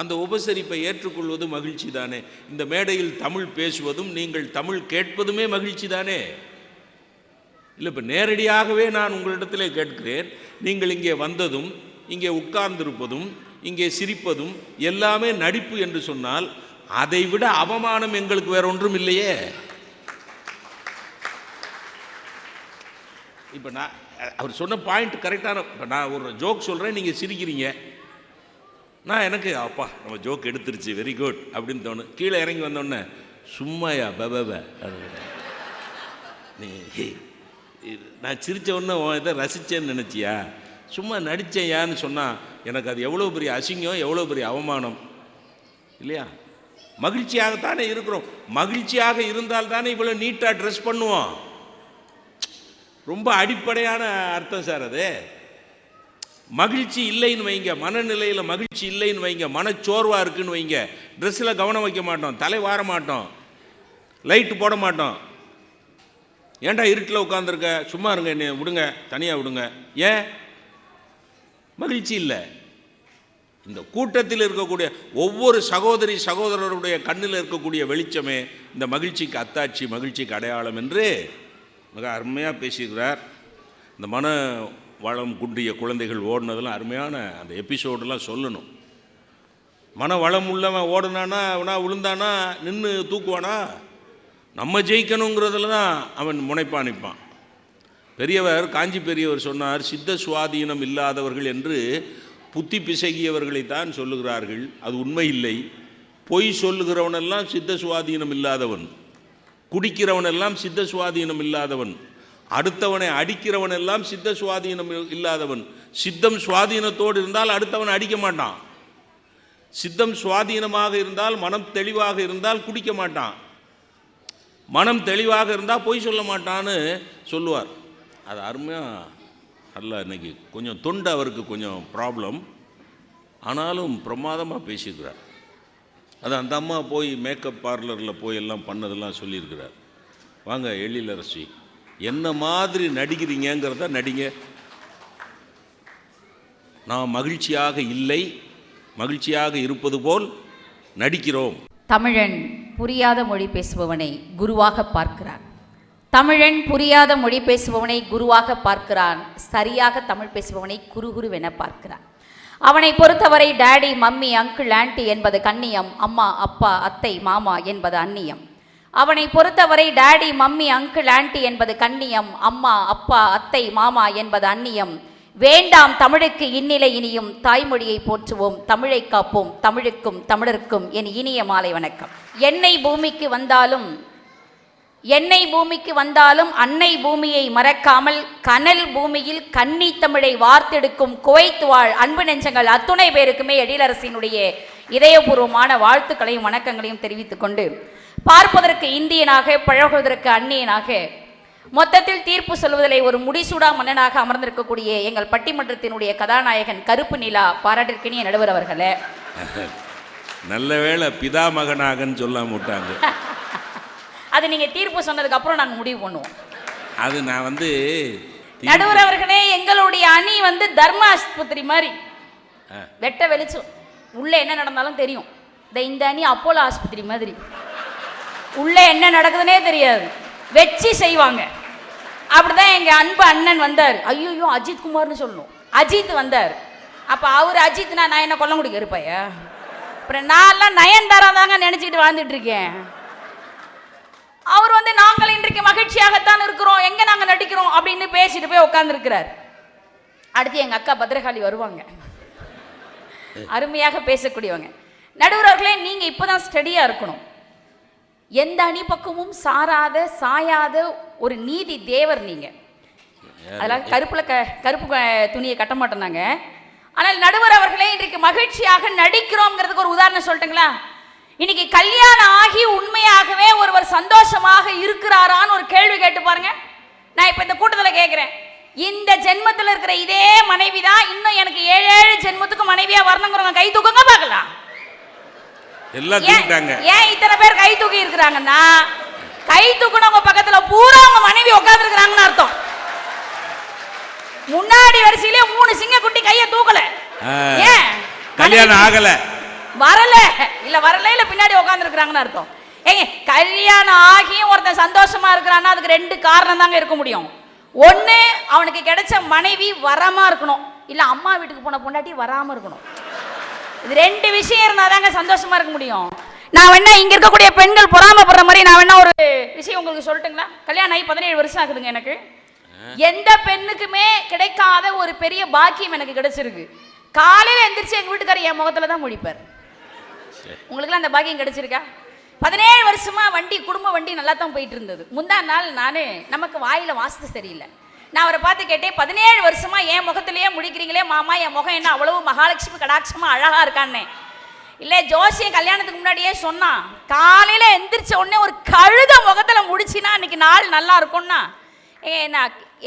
அந்த உபசரிப்பை ஏற்றுக்கொள்வது மகிழ்ச்சி தானே. இந்த மேடையில் தமிழ் பேசுவதும் நீங்கள் தமிழ் கேட்பதுமே மகிழ்ச்சி தானே. இல்லை, இப்போ நேரடியாகவே நான் உங்களிடத்திலே கேட்கிறேன், நீங்கள் இங்கே வந்ததும் இங்கே உட்கார்ந்திருப்பதும் இங்கே சிரிப்பதும் எல்லாமே நடிப்பு என்று சொன்னால் அதை விட அவமானம் எங்களுக்கு வேற ஒன்றும் இல்லையே. இப்போ நான் அவர் சொன்ன பாயிண்ட் கரெக்டான. இப்போ நான் ஒரு ஜோக் சொல்கிறேன், நீங்கள் சிரிக்கிறீங்க. நான் எனக்கு அப்பா நம்ம ஜோக் எடுத்துருச்சு, வெரி குட் அப்படின்னு தோணும். கீழே இறங்கி வந்தோடனே சும்மாயா பப நீ நான் சிரித்த உடனே இதை ரசித்தேன்னு நினச்சியா, சும்மா நடித்தேயான்னு சொன்னால் எனக்கு அது எவ்வளோ பெரிய அசிங்கம், எவ்வளோ பெரிய அவமானம் இல்லையா? மகிழ்ச்சியாகத்தானே இருக்கிறோம். மகிழ்ச்சியாக இருந்தால் தானே இவ்வளோ நீட்டாக ட்ரெஸ் பண்ணுவோம். ரொம்ப அடிப்படையான அர்த்தம் சார் அது. மகிழ்ச்சி இல்லைன்னு வைங்க, மனநிலையில் மகிழ்ச்சி இல்லைன்னு வைங்க, மனச்சோர்வாக இருக்குன்னு வைங்க, ட்ரெஸ்ஸில் கவனம் வைக்க மாட்டோம், தலை வார மாட்டோம், லைட்டு போட மாட்டோம். ஏன்டா இருட்டில் உட்காந்துருக்க, சும்மா இருங்க, என்னை விடுங்க, தனியாக விடுங்க. ஏன்? மகிழ்ச்சி இல்லை. இந்த கூட்டத்தில் இருக்கக்கூடிய ஒவ்வொரு சகோதரி சகோதரருடைய கண்ணில் இருக்கக்கூடிய வெளிச்சமே இந்த மகிழ்ச்சிக்கு அத்தாட்சி, மகிழ்ச்சிக்கு அடையாளம் என்று மிக அருமையாக பேசியிருக்கிறார். இந்த மன வளம் குன்றிய குழந்தைகள் ஓடினதெல்லாம் அருமையான அந்த எபிசோடெல்லாம் சொல்லணும். மன வளம் உள்ளவன் ஓடுனானா, அவனா விழுந்தானா நின்று தூக்குவானா? நம்ம ஜெயிக்கணுங்கிறதுல தான் அவன் முனைப்பா நிற்பான். பெரியவர், காஞ்சி பெரியவர் சொன்னார், சித்த சுவாதீனம் இல்லாதவர்கள் என்று புத்தி பிசகியவர்களைத்தான் சொல்லுகிறார்கள். அது உண்மை இல்லை. பொய் சொல்லுகிறவனெல்லாம் சித்த சுவாதீனம் இல்லாதவன், குடிக்கிறவனெல்லாம் சித்த சுவாதீனம் இல்லாதவன், அடுத்தவனை அடிக்கிறவன் எல்லாம் சித்த சுவாதீனம் இல்லாதவன். சித்தம் சுவாதீனத்தோடு இருந்தால் அடுத்தவன் அடிக்க மாட்டான். சித்தம் சுவாதீனமாக இருந்தால், மனம் தெளிவாக இருந்தால் குடிக்க மாட்டான். மனம் தெளிவாக இருந்தால் பொய் சொல்ல மாட்டான்னு சொல்லுவார். அது அருமையாக அல்ல. இன்னைக்கு கொஞ்சம் தொண்டை அவருக்கு கொஞ்சம் ப்ராப்ளம், ஆனாலும் பிரமாதமாக பேசியிருக்கிறார். அது அந்த அம்மா போய் மேக்கப் பார்லரில் போய் எல்லாம் பண்ணதெல்லாம் சொல்லியிருக்கிறார். வாங்க எழிலரசி, என்ன மாதிரி நடிக்கிறீங்கிறத நடிங்க. நாம் மகிழ்ச்சியாக இல்லை, மகிழ்ச்சியாக இருப்பது போல் நடிக்கிறோம். தமிழன் புரியாத மொழி பேசுபவனை குருவாக பார்க்கிறான். தமிழன் புரியாத மொழி பேசுபவனை குருவாக பார்க்கிறான். சரியாக தமிழ் பேசுபவனை குருகுருவென பார்க்கிறான். அவனை பொறுத்தவரை டேடி, மம்மி, அங்கிள், ஆன்டி என்பது கண்ணியம், அம்மா, அப்பா, அத்தை, மாமா என்பது அந்நியம். அவனை பொறுத்தவரை டேடி, மம்மி, அங்கிள், ஆன்டி என்பது கண்ணியம், அம்மா, அப்பா, அத்தை, மாமா என்பது அந்நியம். வேண்டாம் தமிழுக்கு இந்நிலை இனியும், தாய்மொழியை போற்றுவோம், தமிழை காப்போம், தமிழுக்கும் தமிழருக்கும் என் இனிய மாலை வணக்கம். எண்ணெய் பூமிக்கு வந்தாலும் அன்னை பூமியை மறக்காமல் கனல் பூமியில் கன்னி தமிழை வார்த்தெடுக்கும் குவைத் வாழ் அன்பு நெஞ்சங்கள் அத்துணை பேருக்குமே எழிலரசினுடைய இதயபூர்வமான வாழ்த்துக்களையும் வணக்கங்களையும் தெரிவித்துக் கொண்டு, பார்ப்பதற்கு இந்தியனாக பழகுவதற்கு அந்நியனாக, மொத்தத்தில் தீர்ப்பு சொல்வதிலே ஒரு முடிசூடா மன்னனாக அமர்ந்திருக்கக்கூடிய எங்கள் பட்டிமன்றத்தினுடைய கதாநாயகன் கருப்பு நிலா, பாராட்டிற்கினிய நடுவர் அவர்களே. நல்ல வேளை பிதா மகனாகன்னு சொல்லாம விட்டாங்க. அது நீங்க தீர்ப்பு சொன்னதுக்கு அப்புறம் நாங்க முடிவு பண்ணுவோம். அது நான் நடுவர் அவர்களே, எங்களுடைய அணி தர்ம ஆஸ்பத்திரி மாதிரி வெட்ட வெளிச்சம், உள்ள என்ன நடந்தாலும் தெரியும். இந்த அணி அப்போலோ ஆஸ்பத்திரி மாதிரி, உள்ள என்ன நடக்குதுன்னே தெரியாது, வச்சு செய்வாங்க. அப்படிதான் எங்க அன்பு அண்ணன் வந்தார். ஐயோ அஜித் குமார்னு சொல்லணும், அஜித் வந்தார். அப்ப அவர் அஜித்னா நான் என்ன கொல்லங்குடிக்க இருப்பையா? அப்புறம் நான் நயன்தாரா தாங்க நினைச்சிட்டு வாழ்ந்துட்டு இருக்கேன். அவர் நாங்கள் இன்றைக்கு மகிழ்ச்சியாகத்தான் இருக்கிறோம், எங்க நாங்க நடிக்கிறோம் அப்படின்னு பேசிட்டு போய் உட்கார்ந்து இருக்கிறார். அடுத்து எங்க அக்கா பத்ரகாளி வருவாங்க, அருமையாக பேசக்கூடியவங்க. நடுவர்களே, நீங்க இப்பதான் ஸ்டடியா இருக்கணும். எந்த அணி பக்கமும் சாயாத ஒரு நீதி தேவர் நீங்க. அதெல்லாம் கருப்பு துணியை கட்ட மாட்டோம். ஆனால் நடுவர் அவர்களே, இன்றைக்கு மகிழ்ச்சியாக நடிக்கிறோம்ங்கிறதுக்கு ஒரு உதாரணம் சொல்லட்டுங்களா? இன்னைக்கு கல்யாணம் ஆகி உண்மையாகவே ஒருவர் சந்தோஷமாக இருக்கிறாரான்னு ஒரு கேள்வி கேட்டு பாருங்க. நான் இப்ப இந்த கூட்டத்தில் கேட்கிறேன், இந்த ஜென்மத்தில் இருக்கிற இதே மனைவி தான் இன்னும் எனக்கு 7 ஜென்மத்துக்கு மனைவியா வரணுங்கிறவங்க கை தூக்குங்க பார்க்கலாம். ஏன் இத்தனை பேர் கை தூக்கி இருக்கிறாங்கன்னா, கை தூக்குனவங்க பக்கத்துல பூரா அவங்க மனைவி உட்கார்ந்து இருக்கிறாங்கன்னு அர்த்தம். முன்னாடி வரிசையிலே 3 சிங்க குட்டி கையை தூக்கல. ஏன்? கல்யாணம் ஆகல. வரல இல்ல பின்னாடி உட்காந்துருக்குறாங்கன்னு அர்த்தம். ஏங்க கல்யாணம் ஆகியும் ஒருத்தன் சந்தோஷமா இருக்கிறான்னா அதுக்கு 2 காரணம் தாங்க இருக்க முடியும். ஒன்று, அவனுக்கு கிடைச்ச மனைவி வரமா இருக்கணும், இல்லை அம்மா வீட்டுக்கு போன பொண்டாட்டி வராமல் இருக்கணும். இது 2 விஷயம் இருந்தால் தாங்க சந்தோஷமா இருக்க முடியும். நான் வேணா இங்கே இருக்கக்கூடிய பெண்கள் பொறாமப்படுற மாதிரி நான் வேணா ஒரு விஷயம் உங்களுக்கு சொல்லட்டுங்களா? கல்யாணம் ஆகி 17 வருஷம் ஆகுதுங்க எனக்கு. எந்த பெண்ணுக்குமே கிடைக்காத ஒரு பெரிய பாக்கியம் எனக்கு கிடைச்சிருக்கு. காலையில் எந்திரிச்சு எங்கள் வீட்டுக்காரர் என் முகத்தில் தான் முடிப்பார். உங்களுக்குலாம் அந்த பாக்கியம் கிடைச்சிருக்கா? 17 வருஷமா குடும்ப வண்டி நல்லா தான் போயிட்டு இருந்தது. முந்தா நாள் நமக்கு வாயில வாஸ்து சரியில்லை. நான் அவரை பார்த்து கேட்டேன், 17 வருஷமா என் முகத்திலேயே முடிக்கிறீங்களே மாமா, என் முகம் என்ன அவ்வளவு மகாலட்சுமி கடாட்சமா அழகா இருக்கான்னு. இல்லை ஜோசியம் கல்யாணத்துக்கு முன்னாடியே சொன்னான், காலையில எந்திரிச்ச உடனே ஒரு கழுத முகத்துல முடிச்சினா இன்னைக்கு நாள் நல்லா இருக்கும்னா.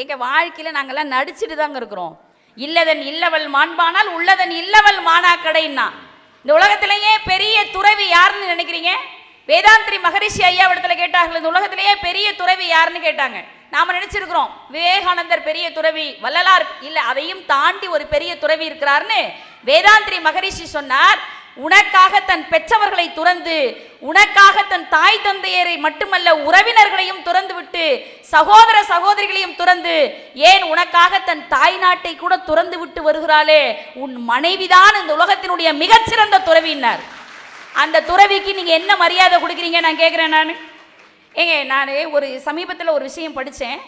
எங்க வாழ்க்கையில நாங்கெல்லாம் நடிச்சுட்டு தாங்க இருக்கிறோம். இல்லதன் இல்லவள் மாண்பானால் உள்ளதன் இல்லவள் மானாக்கடைன்னா. இந்த உலகத்திலேயே பெரிய துறவி யாருன்னு நினைக்கிறீங்க? வேதாந்திரி மகரிஷி ஐயா இடத்துல கேட்டார்கள், இந்த உலகத்திலேயே பெரிய துறவி யாருன்னு கேட்டாங்க. நாம நினைச்சிருக்கிறோம் விவேகானந்தர் பெரிய துறவி, வள்ளலார் இல்ல அதையும் தாண்டி ஒரு பெரிய துறவி இருக்கிறார்னு. வேதாந்திரி மகரிஷி சொன்னார், உனக்காக தன் பெற்றவர்களை துறந்து, உனக்காக தன் தாய் தந்தையரை மட்டுமல்ல உறவினர்களையும் துறந்து விட்டு, சகோதர சகோதரிகளையும் துறந்து, ஏன் உனக்காக தன் தாய் நாட்டை கூட துறந்து விட்டு வருகிறாளே உன் மனைவிதான் இந்த உலகத்தினுடைய மிகச்சிறந்த துறவினார். அந்த துறவிக்கு நீங்க என்ன மரியாதை கொடுக்குறீங்க நான் கேட்குறேன். நான் ஒரு சமீபத்தில் ஒரு விஷயம் படித்தேன்.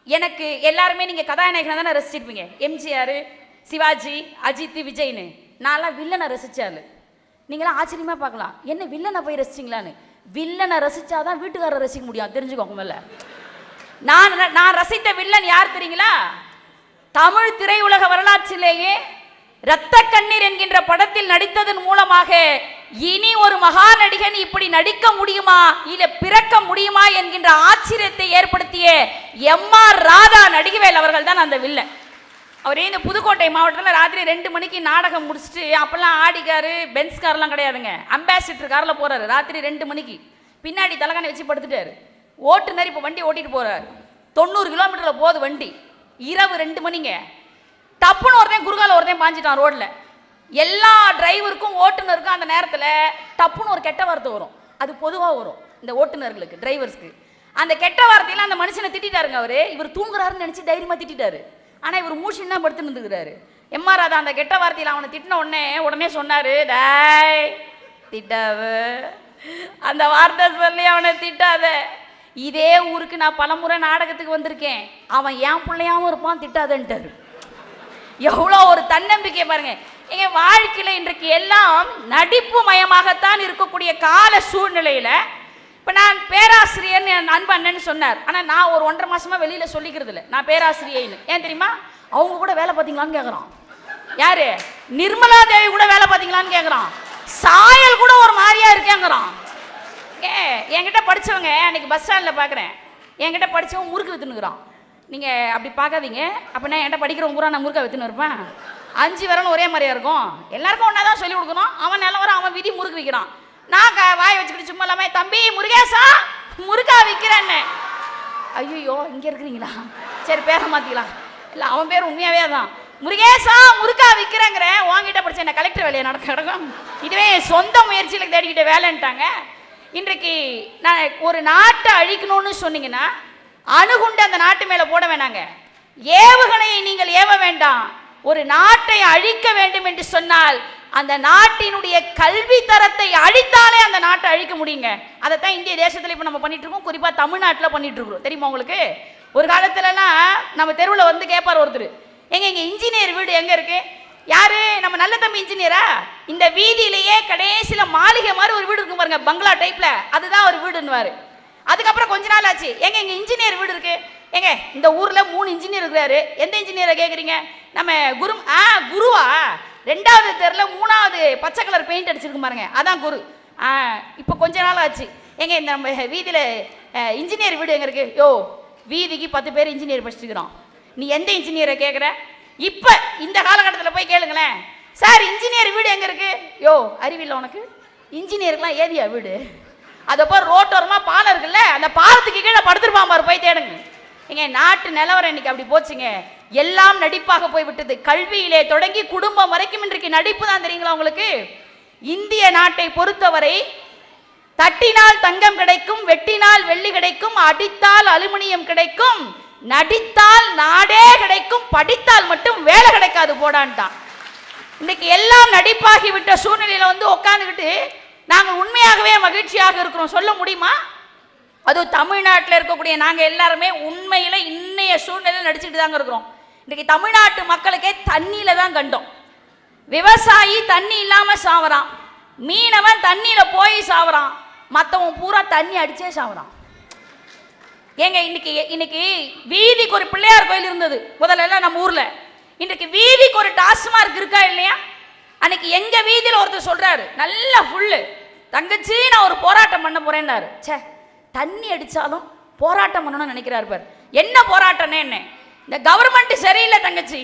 எனக்கு எல்லாருமே நீங்கள் கதாநாயகனை தானே ரசிச்சிருப்பீங்க. எம்ஜிஆர், சிவாஜி, அஜித், விஜய்னு. நான்லாம் வில்லனை ரசித்தாள். நீங்களாம் ஆச்சரியமாக பார்க்கலாம், என்ன வில்லனை போய் ரசிச்சிங்களான்னு. வில்லனை ரசித்தாதான் வீட்டுக்காரரை ரசிக்க முடியும், தெரிஞ்சுக்கோங்க. மேல நான் ரசித்த வில்லன் யார் தெரியுங்களா? தமிழ் திரையுலக வரலாற்றிலேயே இரத்த கண்ணீர் என்கின்ற படத்தில் நடித்ததன் மூலமாக இனி ஒரு மகா நடிகன் இப்படி நடிக்க முடியுமா இல்ல பிறக்க முடியுமா என்கின்ற ஆச்சரியத்தை ஏற்படுத்திய எம்.ஆர். ராதா நடிகவேல் அவர்கள் தான் அந்த வில்லன். அவரே இந்த புதுக்கோட்டை மாவட்டத்தில் ராத்திரி 2 மணிக்கு நாடகம் முடிச்சுட்டு, அப்பெல்லாம் ஆடிக்காரு பென்ஸ் கார்லாம் கிடையாதுங்க, அம்பாசிடர் காரில் போறாரு. ராத்திரி 2 மணிக்கு பின்னாடி தலகாணி வச்சு படுத்துட்டாரு. ஓட்டுநர் இப்போ வண்டி ஓட்டிட்டு போறாரு. 90 கிலோமீட்டரில் போகுது வண்டி. இரவு 2 மணிங்க. டப்புன்னு ஒருத்தன் குறுகால ஒருத்தன் பாஞ்சிட்டான் ரோட்ல. எல்லா டிரைவருக்கும் ஓட்டுநருக்கும் அந்த நேரத்தில் டப்புன்னு ஒரு கெட்ட வார்த்தை வரும். அது பொதுவாக வரும் இந்த ஓட்டுநர்களுக்கு, டிரைவர்ஸ்க்கு. அந்த கெட்ட வார்த்தையெல்லாம் அந்த மனுஷனை திட்டாருங்க. அவரு இவர் தூங்குறாருன்னு நினைச்சு தைரியமா திட்டாரு. ஆனா இவர் மூஷன் தான் படுத்து நின்றுக்கிறாரு. எம்.ஆர். ராதா அந்த கெட்ட வார்த்தையில் அவனை திட்டின உடனே சொன்னாரு, டாய் திட்டாத, அந்த வார்த்தை சொல்லி அவனை திட்டாத. இதே ஊருக்கு நான் பலமுறை நாடகத்துக்கு வந்திருக்கேன், அவன் என் பிள்ளையாவும் இருப்பான், திட்டாதன்ட்டாரு. எவ்வளோ ஒரு தன்னம்பிக்கை பாருங்க. எங்க வாழ்க்கையில இன்றைக்கு எல்லாம் நடிப்பு மயமாகத்தான் இருக்கக்கூடிய கால சூழ்நிலையில, இப்ப நான் பேராசிரியர் என் அன்பு அண்ணன்னு சொன்னார். ஆனா நான் ஒரு 1.5 மாசமா வெளியில சொல்லிக்கிறது இல்லை நான் பேராசிரியர்னு. ஏன் தெரியுமா? அவங்க கூட வேலை பார்த்தீங்களான்னு கேட்குறான். யாரு? நிர்மலா தேவி கூட வேலை பார்த்தீங்களான்னு கேட்குறான். சாயல் கூட ஒரு மாதிரியா இருக்கேங்கிறான். என்கிட்ட படிச்சவங்க அன்னைக்கு பஸ் ஸ்டாண்ட்ல பாக்குறேன், என்கிட்ட படிச்சவன் முறுக்கு வித்துனுக்குறான். நீங்க அப்படி பார்க்காதீங்க, அப்படின்னா என்கிட்ட படிக்கிறவங்க பூரா நான் முறுக்கா வித்துன்னு இருப்பேன். 5 விரலும் ஒரே மாதிரியா இருக்கும். எல்லாருக்கும் ஒன்னா தான் சொல்லி கொடுக்கணும். அவன் நிலவரம், அவன் விதி முறுக்கு விற்கிறான். நான் வாய் வச்சுக்கிட்டு சும்மா இல்லாம, தம்பி முருகேசா முருகா விற்கிறேன்னு. ஐயோ இங்க இருக்கிறீங்களா? சரி பேரை மாத்திக்கலாம். இல்ல அவன் பேர் உண்மையாவே தான், முருகேசா முருகா விற்கிறேங்கிற. உங்ககிட்ட படிச்ச என்ன கலெக்டர் வேலையை நடக்கும். இதுவே சொந்த முயற்சியில தேடிக்கிட்ட வேலைன்ட்டாங்க. இன்றைக்கு நான் ஒரு நாட்டை அழிக்கணும்னு சொன்னீங்கன்னா அணுகுண்டு அந்த நாட்டு மேல போட வேணாங்க, ஏவுகணையை நீங்கள் ஏவ வேண்டாம். ஒரு நாட்டை அழிக்க வேண்டும் என்று சொன்னால் அந்த நாட்டினுடைய கல்வி தரத்தை அழித்தாலே அந்த நாட்டை அழிக்க முடியுங்க. அதைத்தான் இந்திய தேசத்துல இப்ப நம்ம பண்ணிட்டு இருக்கோம். குறிப்பா தமிழ்நாட்டில் பண்ணிட்டு இருக்கிறோம். தெரியுமா உங்களுக்கு? ஒரு காலத்துலலாம் நம்ம தெருவில் வந்து கேட்பார் ஒருத்தர், எங்க இன்ஜினியர் வீடு எங்க இருக்கு? யாரு? நம்ம நல்ல தம்பி இன்ஜினியரா? இந்த வீதியிலேயே கடைசியில மாளிகை மாதிரி ஒரு வீடு இருக்கும் பாருங்க, பங்களா டைப்ல, அதுதான் ஒரு வீடுன்னுவாரு. அதுக்கப்புறம் கொஞ்ச நாள் ஆச்சு, எங்க இன்ஜினியர் வீடு இருக்கு. எங்க இந்த ஊர்ல 3 இன்ஜினியர் இருக்கிறாரு. எந்த இன்ஜினியரை கேட்குறீங்க? நம்ம குருவா? 2வது தெருல 3வது பச்சை கலர் பெயிண்ட் அடிச்சிருக்கும் பாருங்க, அதான் குரு. இப்போ கொஞ்ச நாள் ஆச்சு, எங்க இந்த நம்ம வீதியில இன்ஜினியர் வீடு எங்க இருக்கு? யோ வீதிக்கு 10 பேர் இன்ஜினியர் படிச்சுக்கிறோம், நீ எந்த இன்ஜினியரை கேட்குற? இப்ப இந்த காலகட்டத்தில் போய் கேளுங்களேன், சார் இன்ஜினியர் வீடு எங்க இருக்கு? யோ அறிவில்லை உனக்கு? இன்ஜினியருக்குலாம் ஏதியா வீடு? அதப்போ ரோட்டோரமா பாலம் இருக்குல்ல, அந்த பாலத்துக்கு கீழே படுத்துருப்பான் பாரு, போய் தேடுங்க. எங்க நாட்டு நிலவரம் இன்னைக்கு அப்படி போச்சுங்க. எல்லாம் நடிப்பாக போய் விட்டது. கல்வியிலே தொடங்கி குடும்பம் வரைக்கும் இன்றைக்கு நடிப்பு தான். தெரியுங்களா உங்களுக்கு? இந்திய நாட்டை பொறுத்தவரை தட்டினால் தங்கம் கிடைக்கும், வெட்டினால் வெள்ளி கிடைக்கும், அடித்தால் அலுமினியம் கிடைக்கும், நடித்தால் நாடே கிடைக்கும், படித்தால் மட்டும் வேலை கிடைக்காது போடான்ட்டான். இன்னைக்கு எல்லாம் நடிப்பாகிவிட்ட சூழ்நிலையில வந்து உட்காந்துக்கிட்டு நாங்கள் உண்மையாகவே மகிழ்ச்சியாக இருக்கிறோம் சொல்ல முடியுமா? அதுவும் தமிழ்நாட்டில் இருக்கக்கூடிய நாங்கள் எல்லாருமே உண்மையில இன்னைய சூழ்நிலையில் நடிச்சுட்டு தாங்க இருக்கிறோம். இன்னைக்கு தமிழ்நாட்டு மக்களுக்கே தண்ணியில தான் கண்டோம். விவசாயி தண்ணி இல்லாம சாவறான், மீனவன் தண்ணியில போய் சாவறான், மற்றவன் பூரா தண்ணி அடிச்சே சாவறான். ஏங்க இன்னைக்கு வீதிக்கு ஒரு பிள்ளையார் கோயில் இருந்தது முதல்ல நம்ம ஊர்ல. இன்றைக்கு வீதிக்கு ஒரு டாஸ்மார்க் இருக்கா இல்லையா? அன்னைக்கு எங்க வீதியில் ஒருத்தர் சொல்றாரு, நல்லா ஃபுல்லு தங்கச்சி நான் ஒரு போராட்டம் பண்ண போறேன்னாரு. சே, தண்ணி அடிச்சாலும் போராட்டம் பண்ணணும்னு நினைக்கிறாரு பாரு. என்ன போராட்டம்னே என்ன? இந்த கவர்மெண்ட் சரியில்லை தங்கச்சி,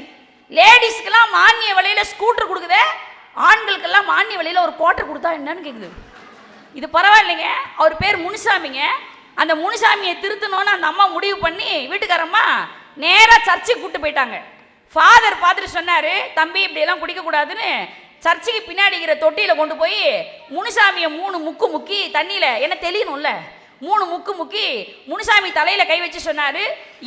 லேடிஸ்க்கெல்லாம் மானிய விலையில ஸ்கூட்டர் கொடுக்குதே, ஆண்களுக்கெல்லாம் மானிய விலையில ஒரு குவார்டர் கொடுத்தா என்னன்னு கேக்குது. இது பரவாயில்லைங்க. அவர் பேர் முனுசாமிங்க. அந்த முனுசாமியை திருத்தணும்னு அந்த அம்மா முடிவு பண்ணி வீட்டுக்காரம்மா நேராக சர்ச்சுக்கு கூப்பிட்டு போயிட்டாங்க. ஃபாதர் பார்த்துட்டு சொன்னார், தம்பி இப்படியெல்லாம் குடிக்கக்கூடாதுன்னு சர்ச்சுக்கு பின்னாடி இருக்கிற தொட்டியில் கொண்டு போய் முனுசாமியை 3 முக்கு முக்கி தண்ணியில் என்ன தெரியணும்ல 3 முக்கு முக்கி முனுசாமி தலையில் கை வச்சு சொன்னார்,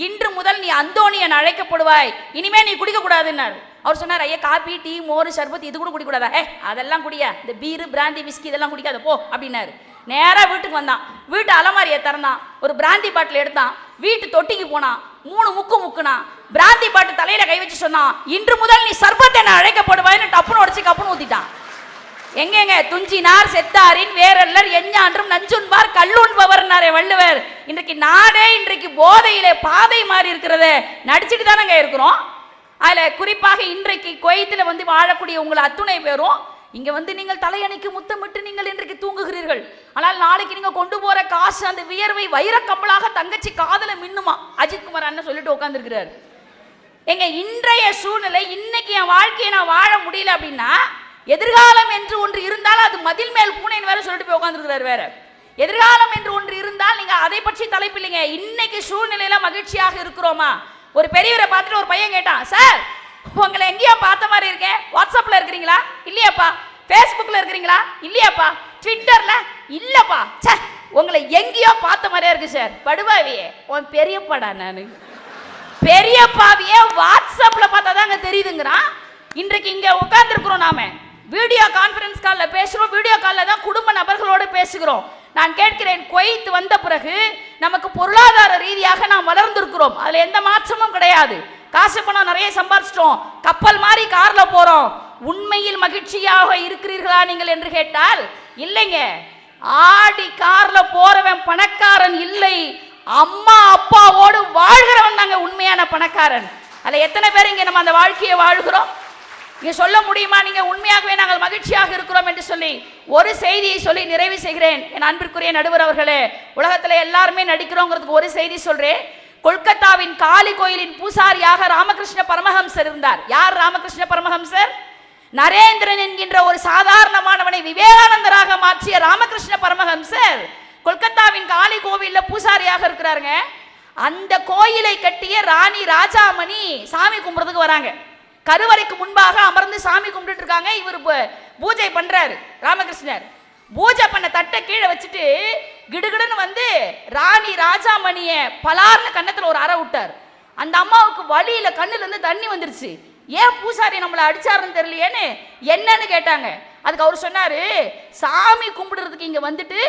இன்று முதல் நீ அந்தோணியன் அழைக்கப்படுவாய், இனிமே நீ குடிக்கக்கூடாதுன்னாரு. அவர் சொன்னார், ஐயா காப்பி டீ மோர் சர்பத் இது கூட குடிக்கூடாதா? அதெல்லாம் குடியா, இந்த பீரு பிராந்தி விஸ்கி இதெல்லாம் குடிக்காத போ அப்படின்னாரு. நேராக வீட்டுக்கு வந்தான், வீட்டு அலமாரியை திறந்தான், ஒரு பிராந்தி பாட்டில் எடுத்தான், வீட்டு தொட்டிக்கு போனான், 3 முக்கு முக்குனான், பிராந்தி பாட்டு தலையில கை வச்சு சொன்னான், இன்று முதல் நீ சர்பத் என அழைக்கப்படுவாய்னு டப்புன்னு உடச்சு கப்புன்னு ஊத்திட்டான். எங்கெங்க துஞ்சினார் செத்தாரின் வேறல்லர் எஞ்ஞான்றும் நஞ்சுண்பார் கல்லுண்பவர்னாரே வள்ளுவர். இன்றைக்கு நாடே இன்றைக்கு போதையிலே பாதை மாறி இருக்கிறத நடிச்சுட்டு தானங்க இருக்கிறோம். அதுல குறிப்பாக இன்றைக்கு குவைத்தில் வந்து வாழக்கூடிய உங்களை அத்துணை பேரும் இங்க வந்து நீங்கள் தலையணைக்கு முத்தமிட்டு நீங்கள் இன்றைக்கு தூங்குகிறீர்கள். ஆனால் நாளைக்கு நீங்க கொண்டு போற காசு அந்த வியர்வை வைரக்கம்பலாக தங்கச்சி காதல மின்னுமா. அஜித்குமார் அண்ணன் சொல்லிட்டு உட்காந்துருக்கிறார். எங்க இன்றைய சூழ்நிலை, இன்னைக்கு என் வாழ்க்கையை நான் வாழ முடியல அப்படின்னா எதிர்காலம் என்று ஒன்று இருந்தால் அது மதில் மேல் பூனைன்னு வேற சொல்லிட்டு போய் உட்காந்துருக்கிறார். வேற எதிர்காலம் என்று ஒன்று இருந்தால் நீங்க அதை பற்றி தலைப்பில்லைங்க. இன்னைக்கு சூழ்நிலையில மகிழ்ச்சியாக இருக்கிறோமா? ஒரு பெரியவரை பார்த்துட்டு ஒரு பையன் கேட்டான், சார் உங்களை எங்கேயோ பார்த்த மாதிரி இருக்கேன், வாட்ஸ்அப்ல இருக்கிறீங்களா? இல்லையாப்பா. ஃபேஸ்புக்ல இருக்கிறீங்களா? இல்லையாப்பா. ட்விட்டர்ல? இல்லப்பா. சே, உங்களை எங்கேயோ பார்த்த மாதிரியா இருக்கு சார். படுபாவியே, உன் பெரியப்பாடா நானு. பெரியப்பாவியே வாட்ஸ்அப்ல பார்த்தா தாங்க தெரியுதுங்கிறான். இன்றைக்கு இங்க உட்கார்ந்துருக்கிறோம், நாம வீடியோ கான்ஃபரன்ஸ் காலில் பேசுகிறோம், வீடியோ காலில் தான் குடும்ப நபர்களோடு பேசுகிறோம். நான் கேட்கிறேன், குவைத் வந்த பிறகு நமக்கு பொருளாதார ரீதியாக நாம் வளர்ந்திருக்கிறோம், அதில் எந்த மாற்றமும் கிடையாது. காசு பணம் நிறைய சம்பாதிச்சிட்டோம், கப்பல் மாதிரி கார்ல போறோம். உண்மையில் மகிழ்ச்சியாக இருக்கிறீர்களா நீங்கள் என்று கேட்டால் இல்லைங்க. ஆடி கார்ல போறவன் பணக்காரன் இல்லை, அம்மா அப்பாவோடு வாழ்கிறவன் தாங்க உண்மையான பணக்காரன். அதில் எத்தனை பேர் இங்கே நம்ம அந்த வாழ்க்கையை வாழ்கிறோம்? இங்க சொல்ல முடியுமா நீங்க உண்மையாகவே நாங்கள் மகிழ்ச்சியாக இருக்கிறோம் என்று சொல்லி? ஒரு செய்தியை சொல்லி நிறைவு செய்கிறேன். என் அன்பிற்குரிய நடுவர் அவர்களே, உலகத்துல எல்லாருமே நடிக்கிறோங்கிறதுக்கு ஒரு செய்தி சொல்றேன். கொல்கத்தாவின் காளி கோயிலின் பூசாரியாக ராமகிருஷ்ண பரமஹம்சர் இருந்தார். யார் ராமகிருஷ்ண பரமஹம்சர்? நரேந்திரன் என்கின்ற ஒரு சாதாரணமானவனை விவேகானந்தராக மாற்றிய ராமகிருஷ்ண பரமஹம்சர் கொல்கத்தாவின் காளி கோவில்ல பூசாரியாக இருக்கிறாருங்க. அந்த கோயிலை கட்டிய ராணி ராஜாமணி சாமி கும்பிடுறதுக்கு வராங்க. கருவறைக்கு முன்பாக அமர்ந்து சாமி கும்பிட்டு இருக்காங்க. இவர் பூஜை பண்றாரு. ராமகிருஷ்ணர் பூஜை பண்ண தட்டை கீழே வச்சுட்டு கிடுகிடுன்னு வந்து ராணி ராஜாமணிய பலார்னு கன்னத்துல ஒரு அறை விட்டார். அந்த அம்மாவுக்கு வலியில கண்ணுல இருந்து தண்ணி வந்துருச்சு. ஏன் பூசாரி நம்மளை அடிச்சாருன்னு தெரியலையேன்னு என்னன்னு கேட்டாங்க. அதுக்கு அவர் சொன்னாரு, சாமி கும்பிடுறதுக்கு இங்க வந்துட்டு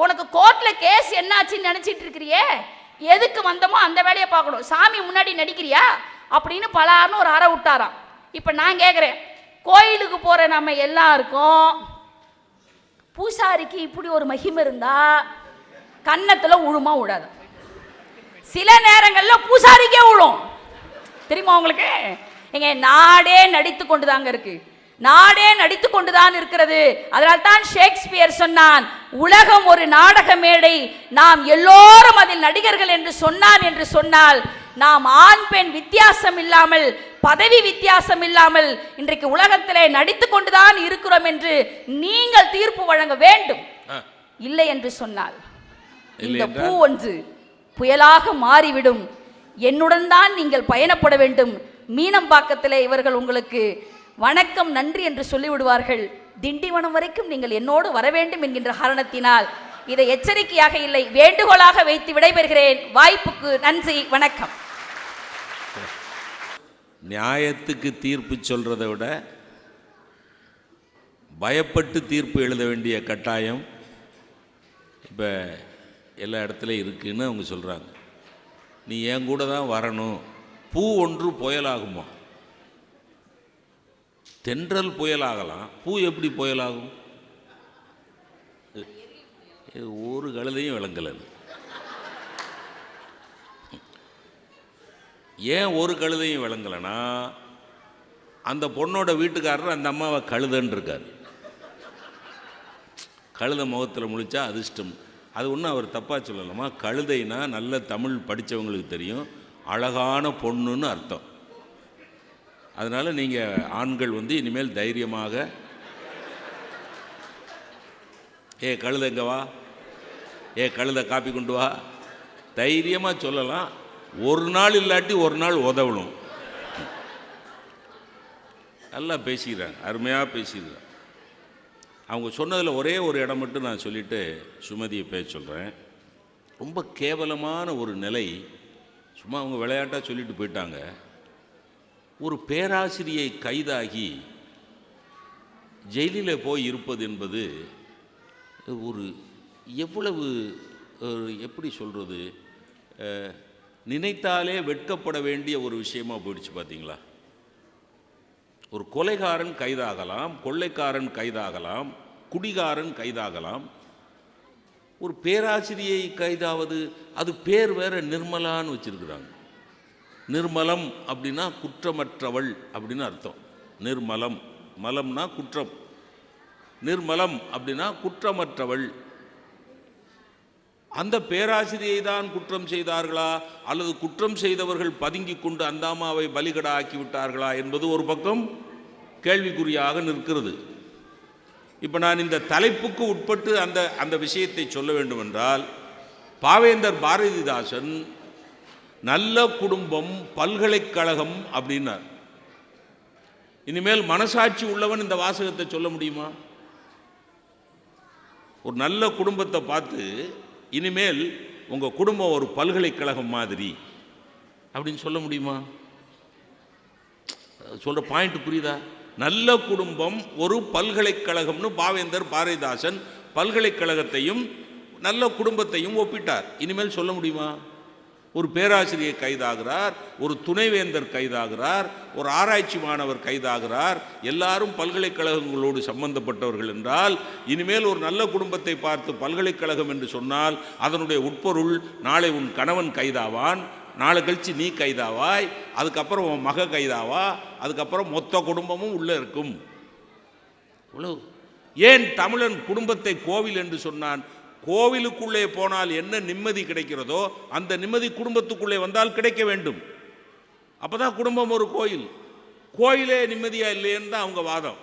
உனக்கு கோர்ட்ல கேஸ் என்னாச்சுன்னு நினைச்சிட்டு இருக்கிறியே, எதுக்கு வந்தோமோ அந்த வேலையை பார்க்கணும், சாமி முன்னாடி நடிக்கிறியா அப்படின்னு பலார்னு ஒரு அறை விட்டாராம். இப்ப நான் கேட்கிறேன், கோயிலுக்கு போற நம்ம எல்லாருக்கும் பூசாரிக்கு இப்படி ஒரு மகிமை இருந்தா கன்னத்துல உழுமா விடாது. சில நேரங்கள்ல பூசாரிக்கே உழும், தெரியுமா உங்களுக்கு? எங்க நாடே நடித்து கொண்டுதாங்க இருக்கு, நாடே நடித்து கொண்டுதான் இருக்கிறது. அதனால் தான் ஷேக்ஸ்பியர் சொன்னான், உலகம் ஒரு நாடக மேடை, நாம் எல்லோரும் அதில் நடிகர்கள் என்று சொன்னான். என்று சொன்னால் நாம் ஆண் பெண் வித்தியாசம் இல்லாமல், பதவி வித்தியாசம் இல்லாமல் இன்றைக்கு உலகத்திலே நடித்து கொண்டுதான் இருக்கிறோம் என்று நீங்கள் தீர்ப்பு வழங்க வேண்டும். இல்லை என்று சொன்னால் இந்த பூ ஒன்று புயலாக மாறிவிடும். என்னுடன் தான் நீங்கள் பயணப்பட வேண்டும். மீனம்பாக்கத்திலே இவர்கள் உங்களுக்கு வணக்கம் நன்றி என்று சொல்லிவிடுவார்கள். திண்டிவனம் வரைக்கும் நீங்கள் என்னோடு வர வேண்டும் என்கின்ற காரணத்தினால் இதை எச்சரிக்கையாக இல்லை, வேண்டுகோளாக வைத்து விடைபெறுகிறேன். வாய்ப்புக்கு நன்றி, வணக்கம். நியாயத்துக்கு தீர்ப்பு சொல்கிறத விட பயப்பட்டு தீர்ப்பு எழுத வேண்டிய கட்டாயம் இப்போ எல்லா இடத்துலையும் இருக்குதுன்னு அவங்க சொல்கிறாங்க. நீ என் கூட தான் வரணும். பூ ஒன்று புயலாகுமா? தென்றல் புயலாகலாம், பூ எப்படி புயலாகும்? ஒரு கழுதையும் விளங்கலை. ஏன் ஒரு கழுதையும் விளங்கலைன்னா, அந்த பொண்ணோட வீட்டுக்காரர் அந்த அம்மாவை கழுதன்னு இருக்கார். கழுதை முகத்தில் முழிச்சா அதிர்ஷ்டம். அது ஒன்றும் அவர் தப்பாக சொல்லலாமா? கழுதைனா நல்ல தமிழ் படித்தவங்களுக்கு தெரியும், அழகான பொண்ணுன்னு அர்த்தம். அதனால் நீங்கள் ஆண்கள் வந்து இனிமேல் தைரியமாக, ஏ கழுதைங்க வா, ஏ கழுதை காப்பி கொண்டு வா, தைரியமாக சொல்லலாம். ஒரு நாள் இல்லாட்டி ஒரு நாள் உதவணும். நல்லா பேசிக்கிறாங்க, அருமையாக பேசிக்கிறாங்க. அவங்க சொன்னதில் ஒரே ஒரு இடம் மட்டும் நான் சொல்லிவிட்டு சுமதியை பேச சொல்கிறேன். ரொம்ப கேவலமான ஒரு நிலை. சும்மா அவங்க விளையாட்டாக சொல்லிட்டு போயிட்டாங்க. ஒரு பேராசிரியை கைதாகி ஜெயிலில் போய் இருப்பது என்பது ஒரு எவ்வளவு எப்படி சொல்கிறது, நினைத்தாலே வெட்கப்பட வேண்டிய ஒரு விஷயமா போயிடுச்சு. பார்த்தீங்களா? ஒரு கொலைகாரன் கைதாகலாம், கொள்ளைக்காரன் கைதாகலாம், குடிகாரன் கைதாகலாம். ஒரு பேராசிரியை கைதாவது, அது பேர் வேற நிர்மலான்னு வச்சிருக்கிறாங்க. நிர்மலம் அப்படின்னா குற்றமற்றவள் அப்படின்னு அர்த்தம். நிர்மலம், மலம்னா குற்றம், நிர்மலம் அப்படின்னா குற்றமற்றவள். அந்த பேராசிரியை தான் குற்றம் செய்தார்களா அல்லது குற்றம் செய்தவர்கள் பதுங்கி கொண்டு அந்த அம்மாவை பலிகடா ஆக்கி விட்டார்களா என்பது ஒரு பக்கம் கேள்விக்குறியாக நிற்கிறது. இப்போ நான் இந்த தலைப்புக்கு உட்பட்டு அந்த விஷயத்தை சொல்ல வேண்டும் என்றால், பாவேந்தர் பாரதிதாசன் நல்ல குடும்பம் பல்கலைக்கழகம் அப்படின்னார். இனிமேல் மனசாட்சி உள்ளவன் இந்த வாசகத்தை சொல்ல முடியுமா? ஒரு நல்ல குடும்பத்தை பார்த்து இனிமேல் உங்கள் குடும்பம் ஒரு பல்கலைக்கழகம் மாதிரி அப்படின்னு சொல்ல முடியுமா? சொல்கிற பாயிண்ட் புரியுதா? நல்ல குடும்பம் ஒரு பல்கலைக்கழகம்னு பாவேந்தர் பாரதிதாசன் பல்கலைக்கழகத்தையும் நல்ல குடும்பத்தையும் ஒப்பிட்டார். இனிமேல் சொல்ல முடியுமா? ஒரு பேராசிரியர் கைதாகிறார், ஒரு துணைவேந்தர் கைதாகிறார், ஒரு ஆராய்ச்சி மாணவர் கைதாகிறார், எல்லாரும் பல்கலைக்கழகங்களோடு சம்பந்தப்பட்டவர்கள் என்றால், இனிமேல் ஒரு நல்ல குடும்பத்தை பார்த்து பல்கலைக்கழகம் என்று சொன்னால் அதனுடைய உட்பொருள், நாளை உன் கணவன் கைதாவான், நாளை கழித்து நீ கைதாவாய், அதுக்கப்புறம் உன் மக கைதாவா, அதுக்கப்புறம் மொத்த குடும்பமும் உள்ளே இருக்கும். ஏன் தமிழன் குடும்பத்தை கோவில் என்று சொன்னான்? கோவிலுக்குள்ளே போனால் என்ன நிம்மதி கிடைக்கிறதோ அந்த நிம்மதி குடும்பத்துக்குள்ளே வந்தால் கிடைக்க வேண்டும். அப்பதான் குடும்பம் ஒரு கோயில். கோயிலே நிம்மதியா இல்லைன்னு தான் அவங்க வாதம்.